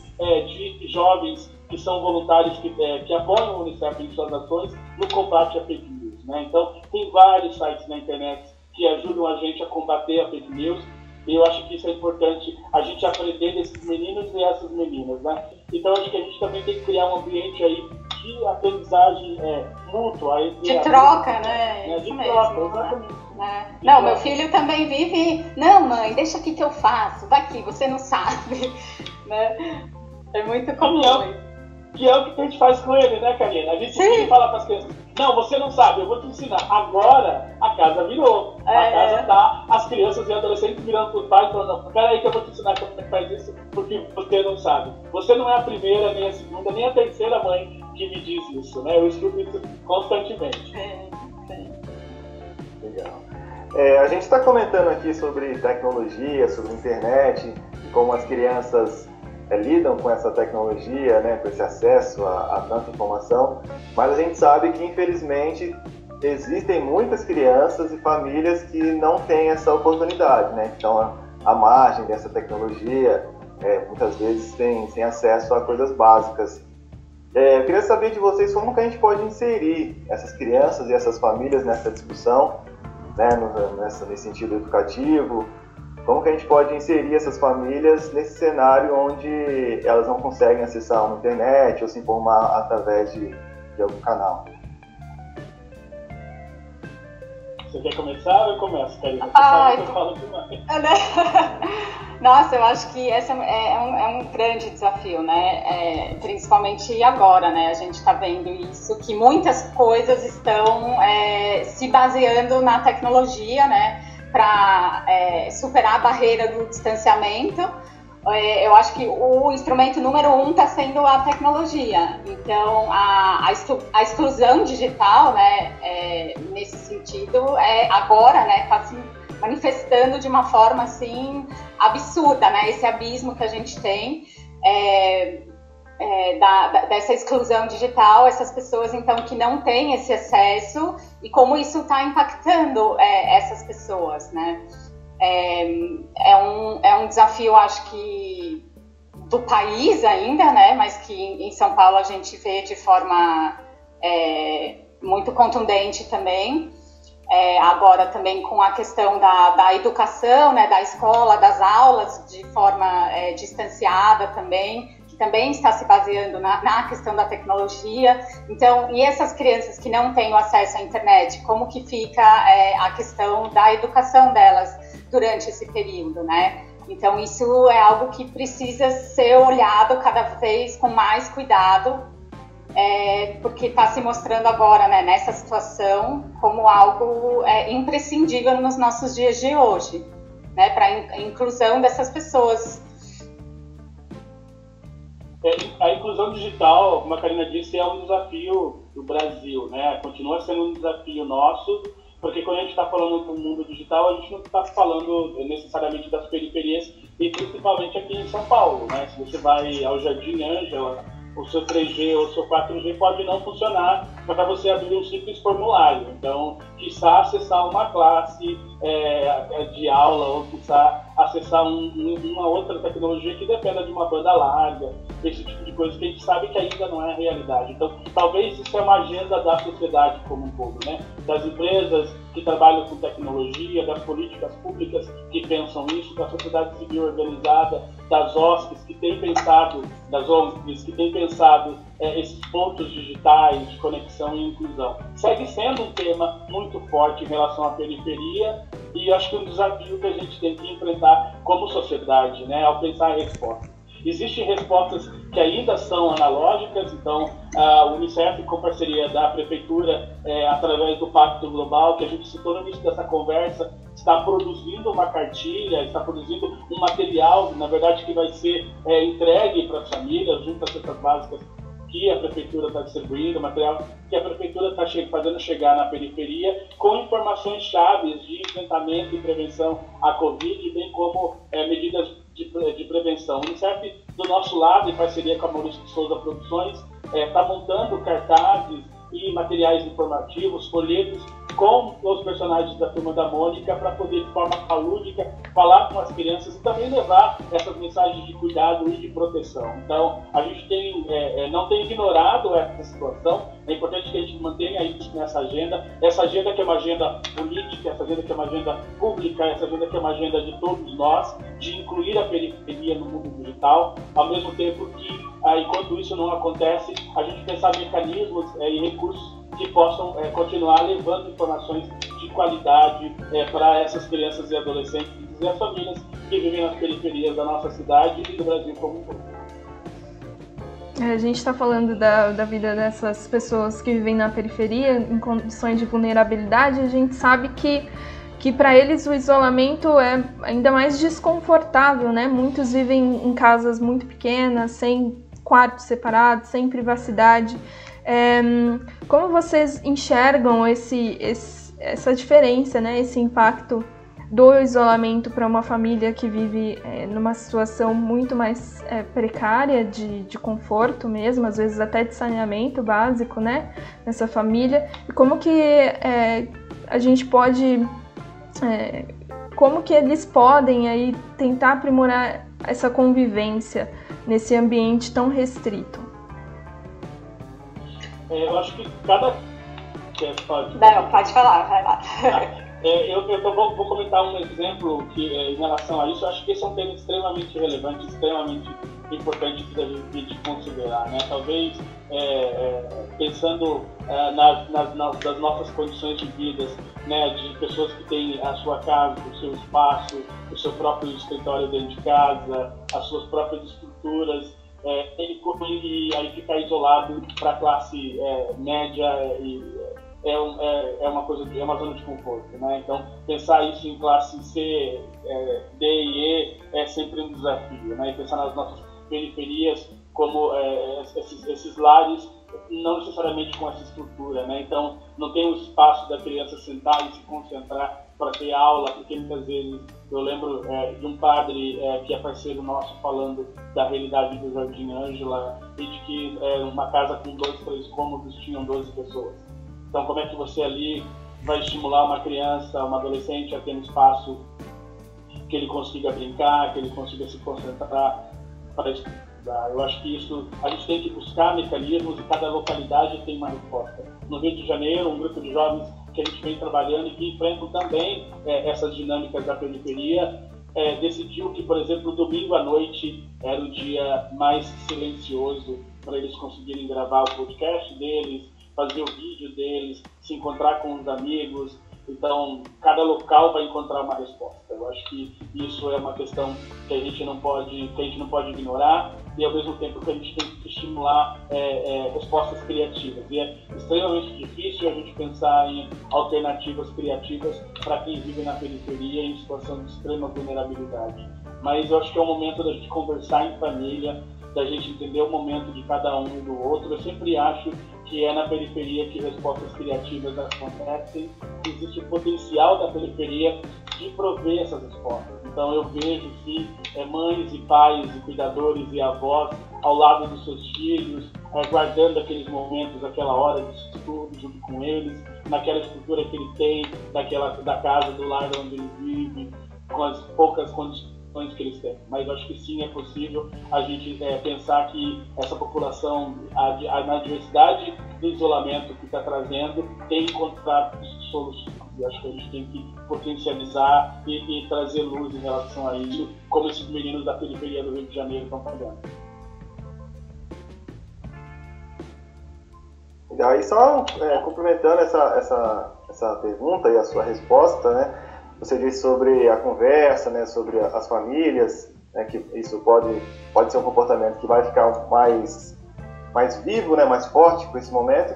de jovens que são voluntários que apoiam o Unicef em suas ações no combate à fake news, né? Então, tem vários sites na internet que ajudam a gente a combater a fake news. E eu acho que isso é importante, a gente aprender desses meninos e essas meninas, né? Então, acho que a gente também tem que criar um ambiente aí de aprendizagem mútua. De troca, né? De troca, exatamente. Não, meu filho também vive... Não, mãe, deixa aqui que eu faço. Daqui, você não sabe. Né? É muito comum. Que é o que a gente faz com ele, né, Karina? A gente fala para as crianças, não, você não sabe, eu vou te ensinar. Agora, a casa virou. A casa tá, as crianças e adolescentes virando para os pais e falando, não, peraí que eu vou te ensinar como é que faz isso, porque você não sabe. Você não é a primeira, nem a segunda, nem a terceira mãe que me diz isso, né? Eu escuto isso constantemente. Legal. A gente está comentando aqui sobre tecnologia, sobre internet, como as crianças lidam com essa tecnologia, né, com esse acesso a tanta informação, mas a gente sabe que, infelizmente, existem muitas crianças e famílias que não têm essa oportunidade, né, que estão à margem dessa tecnologia, muitas vezes sem acesso a coisas básicas. Eu queria saber de vocês como que a gente pode inserir essas crianças e essas famílias nessa discussão, né, nesse sentido educativo. Como que a gente pode inserir essas famílias nesse cenário onde elas não conseguem acessar uma internet ou se informar através de algum canal? Você quer começar ou eu começo, Karina? Você sabe que eu falo demais. Nossa, eu acho que esse é um grande desafio, né? Principalmente agora, né? A gente está vendo isso, que muitas coisas estão se baseando na tecnologia, né? Para superar a barreira do distanciamento. Eu acho que o instrumento número 1 está sendo a tecnologia. Então, a exclusão digital, né, nesse sentido, agora, né, está se manifestando de uma forma assim absurda, né? Esse abismo que a gente tem dessa exclusão digital, essas pessoas então que não têm esse acesso e como isso está impactando essas pessoas, né? É um desafio, acho que do país ainda, né? Mas que em São Paulo a gente vê de forma muito contundente também. Agora também com a questão da educação, né? Da escola, das aulas de forma distanciada também está se baseando na questão da tecnologia. Então, e essas crianças que não têm o acesso à internet, como que fica a questão da educação delas durante esse período, né? Então, isso é algo que precisa ser olhado cada vez com mais cuidado, porque está se mostrando agora, né, nessa situação, como algo imprescindível nos nossos dias de hoje, né, para a inclusão dessas pessoas. A inclusão digital, como a Karina disse, é um desafio do Brasil, né? Continua sendo um desafio nosso, porque quando a gente está falando do mundo digital, a gente não está falando necessariamente das periferias, e principalmente aqui em São Paulo, né? Se você vai ao Jardim Ângela, o seu 3G ou o seu 4G pode não funcionar para você abrir um simples formulário. Então, quiçá acessar uma classe de aula ou quiçá acessar uma outra tecnologia que dependa de uma banda larga, esse tipo de coisa que a gente sabe que ainda não é realidade. Então, talvez isso é uma agenda da sociedade como um todo, né? Das empresas que trabalham com tecnologia, das políticas públicas que pensam isso, da sociedade civil organizada, das OSCs que têm pensado, esses pontos digitais de conexão e inclusão. Segue sendo um tema muito forte em relação à periferia e acho que um desafio que a gente tem que enfrentar como sociedade, né, ao pensar em respostas. Existem respostas que ainda são analógicas, então a Unicef, com parceria da Prefeitura, através do Pacto Global, que a gente citou no início dessa conversa, está produzindo uma cartilha, está produzindo um material, na verdade, que vai ser entregue para as famílias, junto às cestas básicas que a Prefeitura está distribuindo, material que a Prefeitura está fazendo chegar na periferia, com informações chaves de enfrentamento e prevenção à Covid, bem como medidas de prevenção. O Unicef, do nosso lado, em parceria com a Maurício de Souza Produções, está montando cartazes e materiais informativos, folhetos com os personagens da Turma da Mônica para poder, de forma lúdica, falar com as crianças e também levar essas mensagens de cuidado e de proteção. Então, a gente não tem ignorado essa situação. É importante que a gente mantenha isso nessa agenda que é uma agenda política, essa agenda que é uma agenda pública, essa agenda que é uma agenda de todos nós, de incluir a periferia no mundo digital, ao mesmo tempo que, enquanto isso não acontece, a gente pensar mecanismos e recursos que possam continuar levando informações de qualidade para essas crianças e adolescentes e as famílias que vivem nas periferias da nossa cidade e do Brasil como um todo. A gente está falando da vida dessas pessoas que vivem na periferia, em condições de vulnerabilidade. A gente sabe que para eles o isolamento é ainda mais desconfortável, né? Muitos vivem em casas muito pequenas, sem quartos separados, sem privacidade. Como vocês enxergam essa diferença, né? Esse impacto do isolamento para uma família que vive numa situação muito mais precária de conforto mesmo, às vezes até de saneamento básico, né, nessa família, e como que a gente pode, como que eles podem aí tentar aprimorar essa convivência nesse ambiente tão restrito? Eu acho que cada... Não, pode falar, vai lá. Eu vou comentar um exemplo que, em relação a isso. Eu acho que esse é um tema extremamente relevante, extremamente importante da gente considerar, né? Talvez pensando nas nossas condições de vida, né? De pessoas que têm a sua casa, o seu espaço, o seu próprio escritório dentro de casa, as suas próprias estruturas, e aí ficar isolado para a classe média é uma zona de conforto, né? Então, pensar isso em classe C, D e E é sempre um desafio, né? E pensar nas nossas periferias como esses lares, não necessariamente com essa estrutura, né? Então, não tem o espaço da criança sentar e se concentrar para ter aula, porque muitas vezes eu lembro de um padre que é parceiro nosso falando da realidade do Jardim Ângela e de que uma casa com 2, 3 cômodos tinham 12 pessoas. Então, como é que você ali vai estimular uma criança, uma adolescente a ter um espaço que ele consiga brincar, que ele consiga se concentrar para estudar? Eu acho que isso, a gente tem que buscar mecanismos e cada localidade tem uma resposta. No Rio de Janeiro, um grupo de jovens que a gente vem trabalhando e que enfrentam também essas dinâmicas da periferia, decidiu que, por exemplo, o domingo à noite era o dia mais silencioso para eles conseguirem gravar o podcast deles, fazer o vídeo deles, se encontrar com os amigos. Então, cada local vai encontrar uma resposta. Eu acho que isso é uma questão que a gente não pode ignorar e, ao mesmo tempo, que a gente tem que estimular respostas criativas. E é extremamente difícil a gente pensar em alternativas criativas para quem vive na periferia em situação de extrema vulnerabilidade. Mas eu acho que é o momento da gente conversar em família, da gente entender o momento de cada um e do outro. Eu sempre acho que é na periferia que respostas criativas acontecem, que existe o potencial da periferia de prover essas respostas. Então eu vejo, sim, mães e pais e cuidadores e avós ao lado dos seus filhos, guardando aqueles momentos, aquela hora de estudo junto com eles, naquela estrutura que ele tem, da casa, do lar onde ele vive, com as poucas condições que eles têm. Mas eu acho que sim, é possível a gente pensar que essa população, na diversidade do isolamento que está trazendo, tem encontrado soluções. Eu acho que a gente tem que potencializar e trazer luz em relação a isso, como esses meninos da periferia do Rio de Janeiro estão fazendo. E aí, só complementando essa pergunta e a sua resposta, né? Você disse sobre a conversa, né, sobre as famílias, né, que isso pode ser um comportamento que vai ficar mais vivo, né, mais forte por esse momento.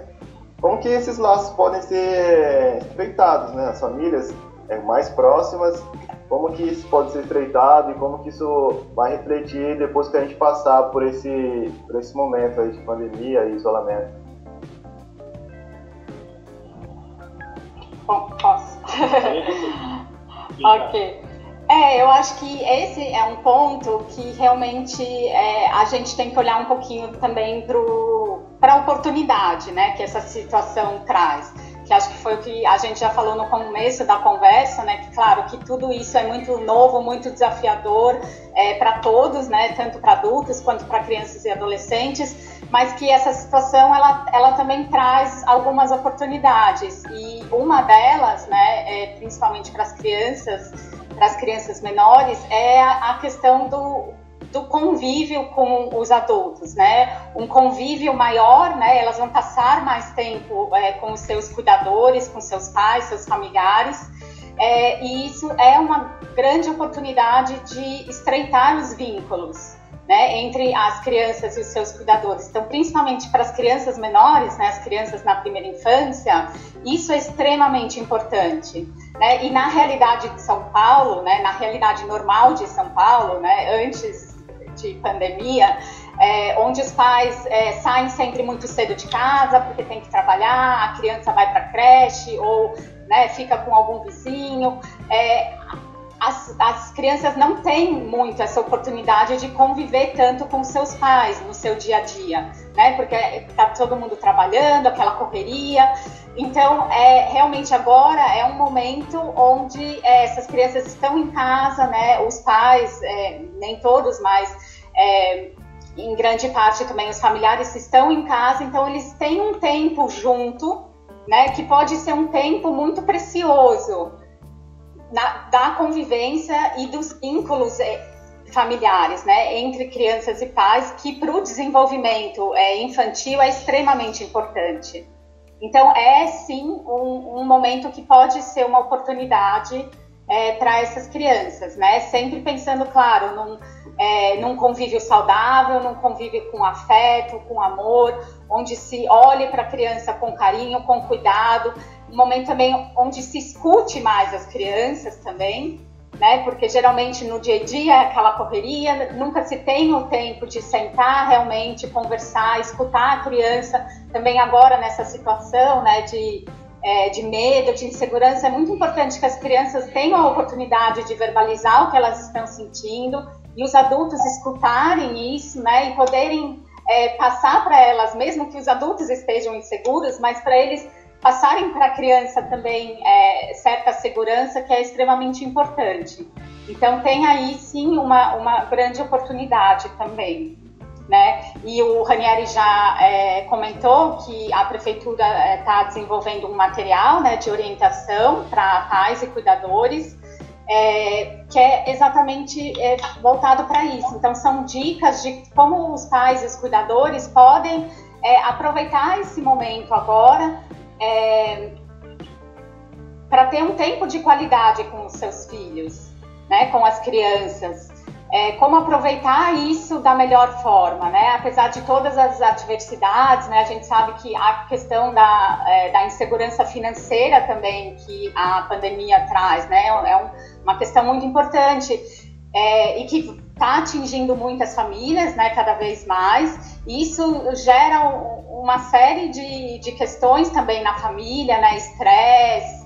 Como que esses laços podem ser estreitados, né, as famílias mais próximas, como que isso pode ser estreitado e como que isso vai refletir depois que a gente passar por esse momento aí de pandemia e isolamento? Bom, posso? Ok. Eu acho que esse é um ponto que realmente a gente tem que olhar um pouquinho também para a oportunidade, né, que essa situação traz. que acho que foi o que a gente já falou no começo da conversa, né, que claro que tudo isso é muito novo, muito desafiador para todos, né, tanto para adultos quanto para crianças e adolescentes, mas que essa situação ela também traz algumas oportunidades, e uma delas, né, principalmente para as crianças menores, é a questão do convívio com os adultos, né? Um convívio maior, né? Elas vão passar mais tempo com os seus cuidadores, com seus pais, seus familiares, e isso é uma grande oportunidade de estreitar os vínculos, né? Entre as crianças e os seus cuidadores. Então, principalmente para as crianças menores, né? As crianças na primeira infância, isso é extremamente importante, né? E na realidade de São Paulo, né? Na realidade normal de São Paulo, né? Antes de pandemia, onde os pais saem sempre muito cedo de casa porque tem que trabalhar, a criança vai para a creche ou, né, fica com algum vizinho. As crianças não têm muito essa oportunidade de conviver tanto com seus pais no seu dia a dia, né? Porque está todo mundo trabalhando, aquela correria. Então, realmente agora é um momento onde essas crianças estão em casa, né? Os pais, nem todos, mas em grande parte também os familiares estão em casa, então eles têm um tempo junto, né? Que pode ser um tempo muito precioso da convivência e dos vínculos familiares, né? Entre crianças e pais, que para o desenvolvimento infantil é extremamente importante. Então, sim um momento que pode ser uma oportunidade para essas crianças, né? Sempre pensando, claro, num convívio saudável, num convívio com afeto, com amor, onde se olhe para a criança com carinho, com cuidado, um momento também onde se escute mais as crianças também, né? Porque geralmente no dia a dia é aquela correria, nunca se tem o tempo de sentar realmente, conversar, escutar a criança. Também agora nessa situação, né, de medo, de insegurança, é muito importante que as crianças tenham a oportunidade de verbalizar o que elas estão sentindo e os adultos escutarem isso, né, e poderem passar para elas, mesmo que os adultos estejam inseguros, mas para eles passarem para a criança também certa segurança, que é extremamente importante. Então tem aí sim uma grande oportunidade também, né? E o Ranieri já comentou que a prefeitura está desenvolvendo um material, né, de orientação para pais e cuidadores, que é exatamente voltado para isso. Então são dicas de como os pais e os cuidadores podem aproveitar esse momento agora para ter um tempo de qualidade com os seus filhos, né, com as crianças. Como aproveitar isso da melhor forma, né? Apesar de todas as adversidades, né? A gente sabe que a questão da insegurança financeira também que a pandemia traz, né? Uma questão muito importante e que está atingindo muitas famílias, né? Cada vez mais. E isso gera uma série de questões também na família, né? Estresse.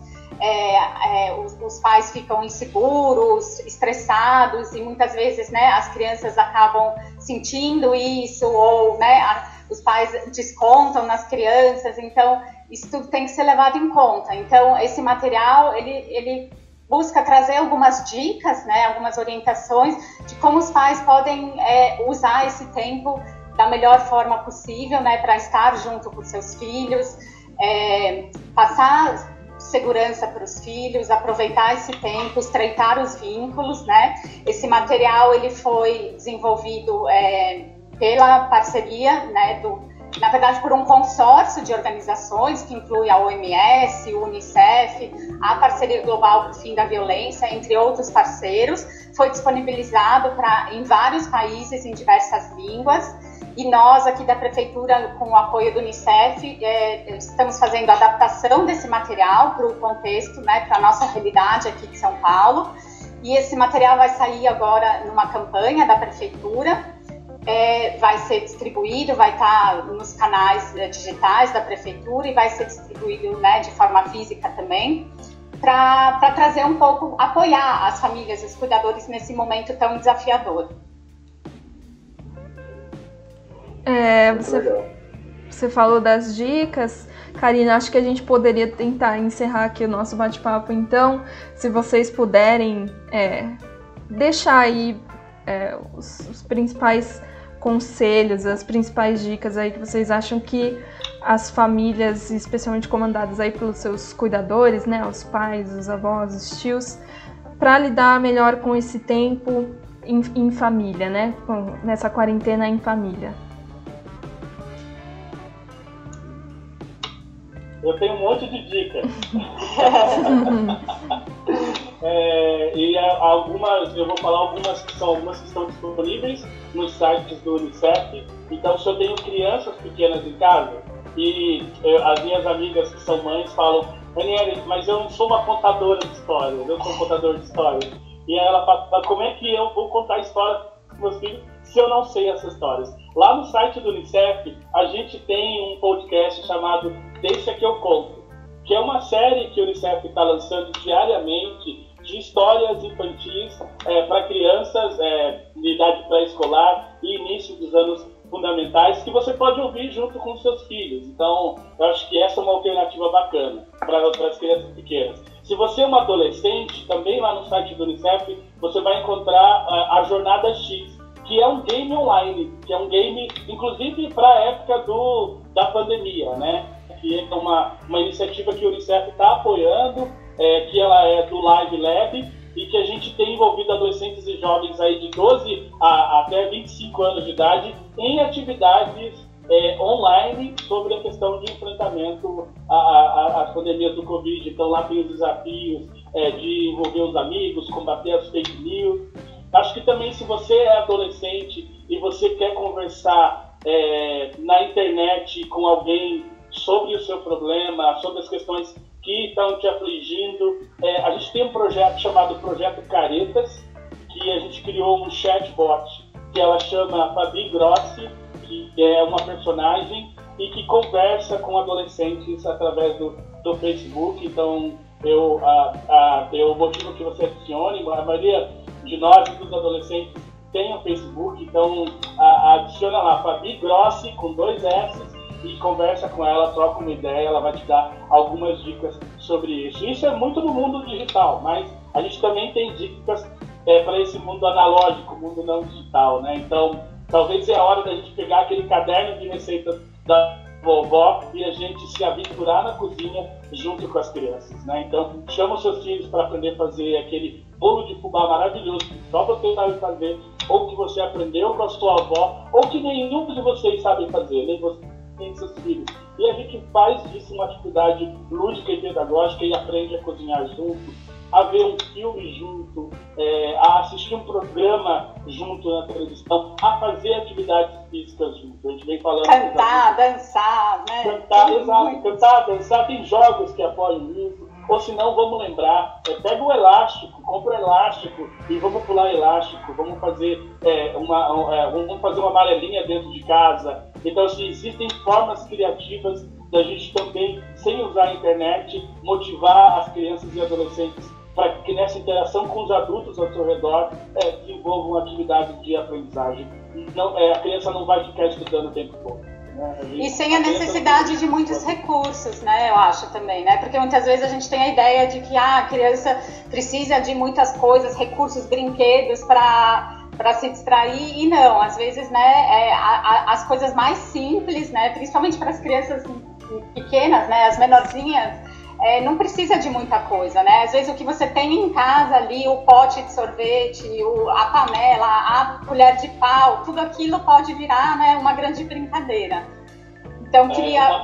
Os pais ficam inseguros, estressados e muitas vezes, né, as crianças acabam sentindo isso ou, né, os pais descontam nas crianças. Então isso tudo tem que ser levado em conta. Então esse material ele busca trazer algumas dicas, né, algumas orientações de como os pais podem usar esse tempo da melhor forma possível, né, para estar junto com seus filhos, passar segurança para os filhos, aproveitar esse tempo, estreitar os vínculos, né? Esse material ele foi desenvolvido pela parceria, né, na verdade por um consórcio de organizações que inclui a OMS, o Unicef, a Parceria Global para o Fim da Violência, entre outros parceiros. Foi disponibilizado em vários países em diversas línguas. E nós aqui da Prefeitura, com o apoio do Unicef, estamos fazendo a adaptação desse material para o contexto, né, para a nossa realidade aqui de São Paulo. E esse material vai sair agora numa campanha da Prefeitura, vai ser distribuído, vai estar nos canais digitais da Prefeitura e vai ser distribuído, né, de forma física também, para trazer um pouco, apoiar as famílias e os cuidadores nesse momento tão desafiador. Você falou das dicas Karina, acho que a gente poderia tentar encerrar aqui o nosso bate-papo, então, se vocês puderem deixar aí os principais conselhos, as principais dicas aí que vocês acham que as famílias, especialmente comandadas aí pelos seus cuidadores, né, os pais, os avós, os tios, para lidar melhor com esse tempo em família, né, nessa quarentena em família. Eu tenho um monte de dicas. E eu vou falar algumas que estão disponíveis nos sites do Unicef. Então, se eu tenho crianças pequenas em casa, e as minhas amigas que são mães falam: Aniele, mas eu não sou uma contadora de histórias, eu sou um contador de histórias. E aí ela fala: como é que eu vou contar histórias para meus filhos se eu não sei essas histórias? Lá no site do Unicef, a gente tem um podcast chamado Deixa que eu conto, que é uma série que o Unicef está lançando diariamente de histórias infantis para crianças de idade pré-escolar e início dos anos fundamentais, que você pode ouvir junto com os seus filhos. Então, eu acho que essa é uma alternativa bacana para as crianças pequenas. Se você é um adolescente, também lá no site do Unicef, você vai encontrar a Jornada X, que é um game online, que é um game, inclusive, para a época da pandemia, né? Que é uma iniciativa que o Unicef está apoiando, que ela é do Live Lab, e que a gente tem envolvido adolescentes e jovens aí de 12 até 25 anos de idade em atividades online sobre a questão de enfrentamento às pandemias do Covid. Então lá tem os desafios de envolver os amigos, combater as fake news. Acho que também, se você é adolescente e você quer conversar na internet com alguém sobre o seu problema, sobre as questões que estão te afligindo, a gente tem um projeto chamado Projeto Caretas, que a gente criou um chatbot, que ela chama Fabi Grossi, que é uma personagem e que conversa com adolescentes através do Facebook. Então, eu motivo que você adicione. A maioria de nós, dos adolescentes, tem o Facebook, então adiciona lá Fabi Grossi com 2 S e conversa com ela, troca uma ideia, ela vai te dar algumas dicas sobre isso. Isso é muito no mundo digital, mas a gente também tem dicas para esse mundo analógico, mundo não digital, né? Então, talvez é a hora da gente pegar aquele caderno de receitas da vovó e a gente se aventurar na cozinha junto com as crianças, né? Então, chama os seus filhos para aprender a fazer aquele bolo de fubá maravilhoso que só você sabe fazer, ou que você aprendeu com a sua avó, ou que nenhum de vocês sabe fazer, nem você nem seus filhos. E a gente faz disso uma atividade lúdica e pedagógica e aprende a cozinhar junto, a ver um filme junto, a assistir um programa junto na televisão, a fazer atividades físicas junto. A gente vem falando... Cantar, dançar, né? Cantar, exato. Cantar, dançar. Tem jogos que apoiam isso. Ou se não, vamos lembrar, pega o elástico, compra o elástico e vamos pular elástico, vamos fazer vamos fazer uma amarelinha dentro de casa. Então, assim, existem formas criativas da gente também, sem usar a internet, motivar as crianças e adolescentes para que nessa interação com os adultos ao seu redor desenvolvam atividades de aprendizagem. Não, a criança não vai ficar estudando o tempo todo. E sem a necessidade de muitos recursos, né, eu acho também, né, porque muitas vezes a gente tem a ideia de que a criança precisa de muitas coisas, recursos, brinquedos para se distrair, e não, às vezes, né, as coisas mais simples, né, principalmente para as crianças pequenas, né, as menorzinhas, não precisa de muita coisa, né, às vezes o que você tem em casa ali, o pote de sorvete, a panela, a colher de pau, tudo aquilo pode virar, né, uma grande brincadeira. Então, queria...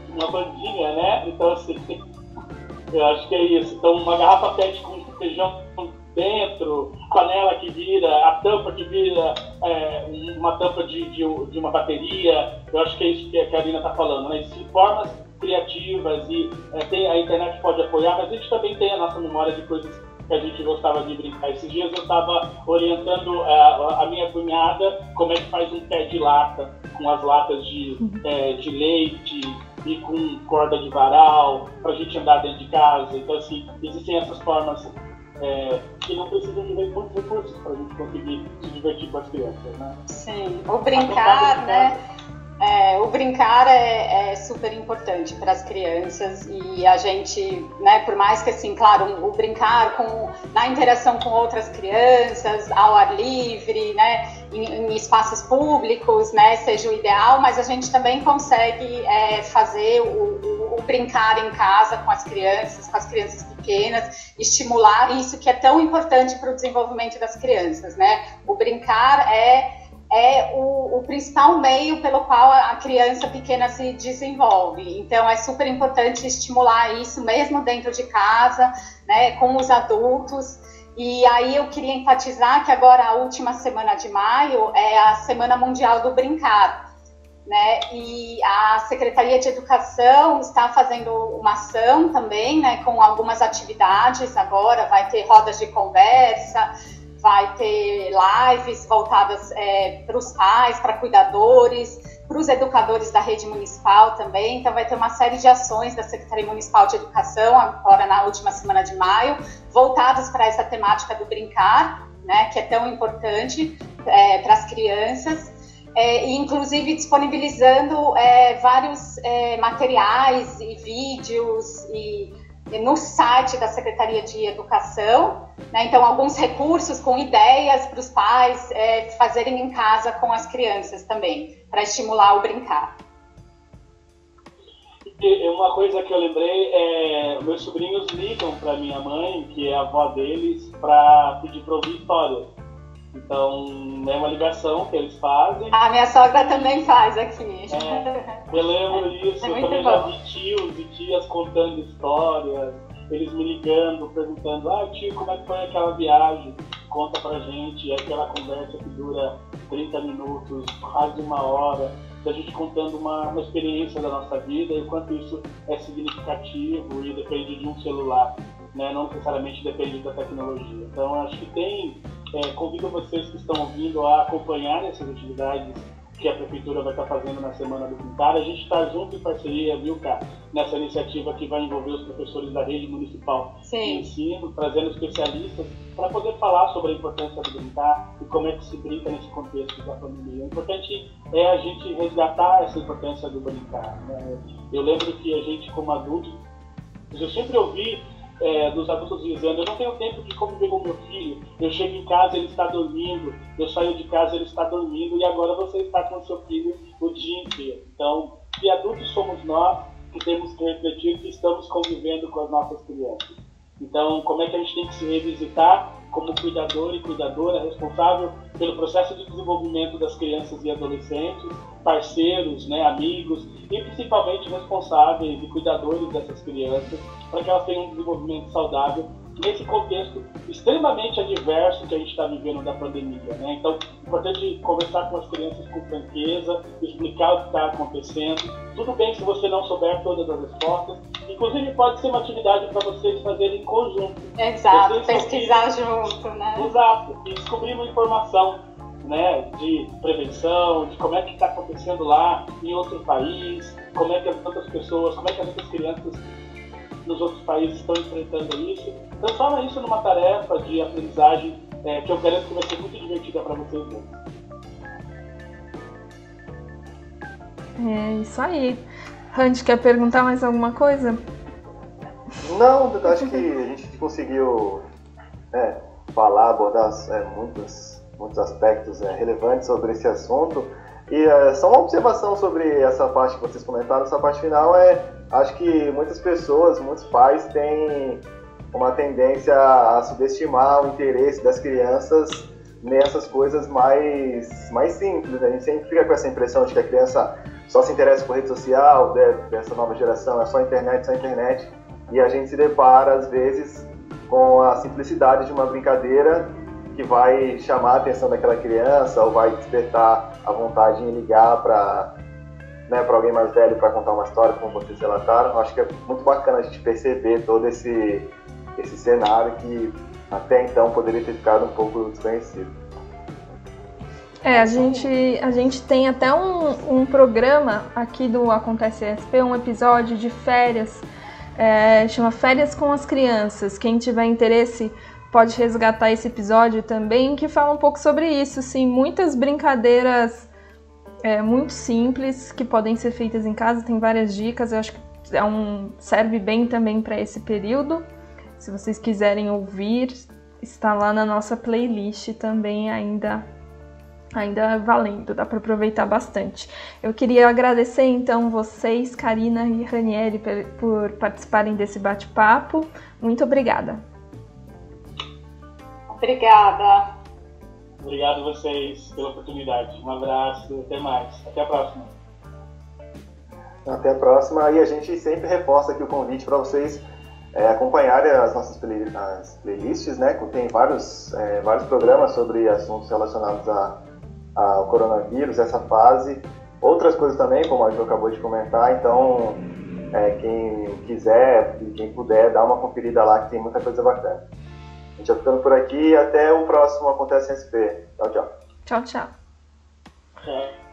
Uma bandinha, né, então assim, eu acho que é isso. Então, uma garrafa PET com feijão dentro, panela que vira, a tampa que vira uma tampa de uma bateria, eu acho que é isso que a Karina está falando, né, de formas criativas, e a internet pode apoiar, mas a gente também tem a nossa memória de coisas que a gente gostava de brincar. Esses dias eu estava orientando a minha cunhada como é que faz um pé de lata, com as latas de leite e com corda de varal, para a gente andar dentro de casa. Então, assim, existem essas formas que não precisam de muitos recursos para a gente conseguir se divertir com as crianças, né? Sim, o brincar, né? O brincar é super importante para as crianças e a gente, né, por mais que, assim, claro, o brincar na interação com outras crianças, ao ar livre, né, em espaços públicos, né, seja o ideal, mas a gente também consegue fazer o brincar em casa com as crianças pequenas, estimular isso que é tão importante para o desenvolvimento das crianças, né? O brincar é o principal meio pelo qual a criança pequena se desenvolve. Então, é super importante estimular isso mesmo dentro de casa, né, com os adultos. E aí eu queria enfatizar que agora a última semana de maio é a Semana Mundial do Brincar, né? E a Secretaria de Educação está fazendo uma ação também, né, com algumas atividades agora, vai ter rodas de conversa, vai ter lives voltadas para os pais, para cuidadores, para os educadores da rede municipal também. Então vai ter uma série de ações da Secretaria Municipal de Educação, agora na última semana de maio, voltadas para essa temática do brincar, né, que é tão importante para as crianças. E inclusive disponibilizando vários materiais e vídeos no site da Secretaria de Educação, né? Então alguns recursos com ideias para os pais fazerem em casa com as crianças também, para estimular o brincar. E uma coisa que eu lembrei meus sobrinhos ligam para minha mãe, que é a avó deles, para pedir para ouvir histórias. Então, é uma ligação que eles fazem. A minha sogra também faz aqui. Eu lembro isso, eu também já vi tios e tias contando histórias, eles me ligando, perguntando, tio, como é que foi aquela viagem? Conta pra gente, aquela conversa que dura 30 minutos, quase uma hora, da gente contando uma experiência da nossa vida e o quanto isso é significativo e depende de um celular, né? Não necessariamente depende da tecnologia. Então, acho que convido vocês que estão ouvindo a acompanhar essas atividades que a Prefeitura vai estar fazendo na Semana do Brincar. A gente está junto em parceria, viu, Cá, nessa iniciativa que vai envolver os professores da rede municipal de ensino, trazendo especialistas para poder falar sobre a importância do brincar e como é que se brinca nesse contexto da pandemia. O importante é a gente resgatar essa importância do brincar, né? Eu lembro que a gente, como adulto, eu sempre ouvi dos adultos dizendo, eu não tenho tempo de conviver com meu filho, eu chego em casa, ele está dormindo, eu saio de casa, ele está dormindo, e agora você está com o seu filho o dia inteiro. Então, que adultos somos nós que temos que refletir que estamos convivendo com as nossas crianças. Então, como é que a gente tem que se revisitar como cuidador e cuidadora responsável pelo processo de desenvolvimento das crianças e adolescentes, parceiros, né, amigos e principalmente responsáveis e cuidadores dessas crianças para que elas tenham um desenvolvimento saudável nesse contexto extremamente adverso que a gente está vivendo da pandemia, né? Então, é importante conversar com as crianças com franqueza, explicar o que está acontecendo. Tudo bem se você não souber todas as respostas. Inclusive, pode ser uma atividade para vocês fazerem em conjunto. Exato, pesquisar junto, né? Exato, e descobrir uma informação, né, de prevenção, de como é que está acontecendo lá em outro país, como é que as outras pessoas, como é que as outras crianças nos outros países estão enfrentando isso. Transforma isso numa tarefa de aprendizagem que eu garanto que vai ser muito divertida para vocês dois. É isso aí. Randy, quer perguntar mais alguma coisa? Não, eu acho que a gente conseguiu falar, abordar muitos aspectos relevantes sobre esse assunto. E só uma observação sobre essa parte que vocês comentaram, essa parte final acho que muitas pessoas, muitos pais têm uma tendência a subestimar o interesse das crianças nessas coisas mais simples. A gente sempre fica com essa impressão de que a criança só se interessa por rede social, dessa nova geração, é só internet, e a gente se depara, às vezes, com a simplicidade de uma brincadeira que vai chamar a atenção daquela criança ou vai despertar a vontade em ligar para alguém mais velho para contar uma história, como vocês relataram. Acho que é muito bacana a gente perceber todo esse cenário que até então poderia ter ficado um pouco desconhecido. A gente tem até um programa aqui do Acontece SP, um episódio de férias, chama Férias com as Crianças. Quem tiver interesse pode resgatar esse episódio também, que fala um pouco sobre isso, assim, muitas brincadeiras muito simples, que podem ser feitas em casa, tem várias dicas, eu acho que serve bem também para esse período. Se vocês quiserem ouvir, está lá na nossa playlist também ainda valendo, dá para aproveitar bastante. Eu queria agradecer então vocês, Karina e Ranieri, por participarem desse bate-papo. Muito obrigada. Obrigada. Obrigado a vocês pela oportunidade. Um abraço, até mais. Até a próxima. Até a próxima. E a gente sempre reforça aqui o convite para vocês acompanharem as nossas playlists, né? Tem vários programas sobre assuntos relacionados ao coronavírus, essa fase. Outras coisas também, como a Ju acabou de comentar. Então, quem quiser e quem puder, dá uma conferida lá que tem muita coisa bacana. A gente vai ficando por aqui. Até o próximo Acontece SP. Tchau, tchau. Tchau, tchau. Tchau.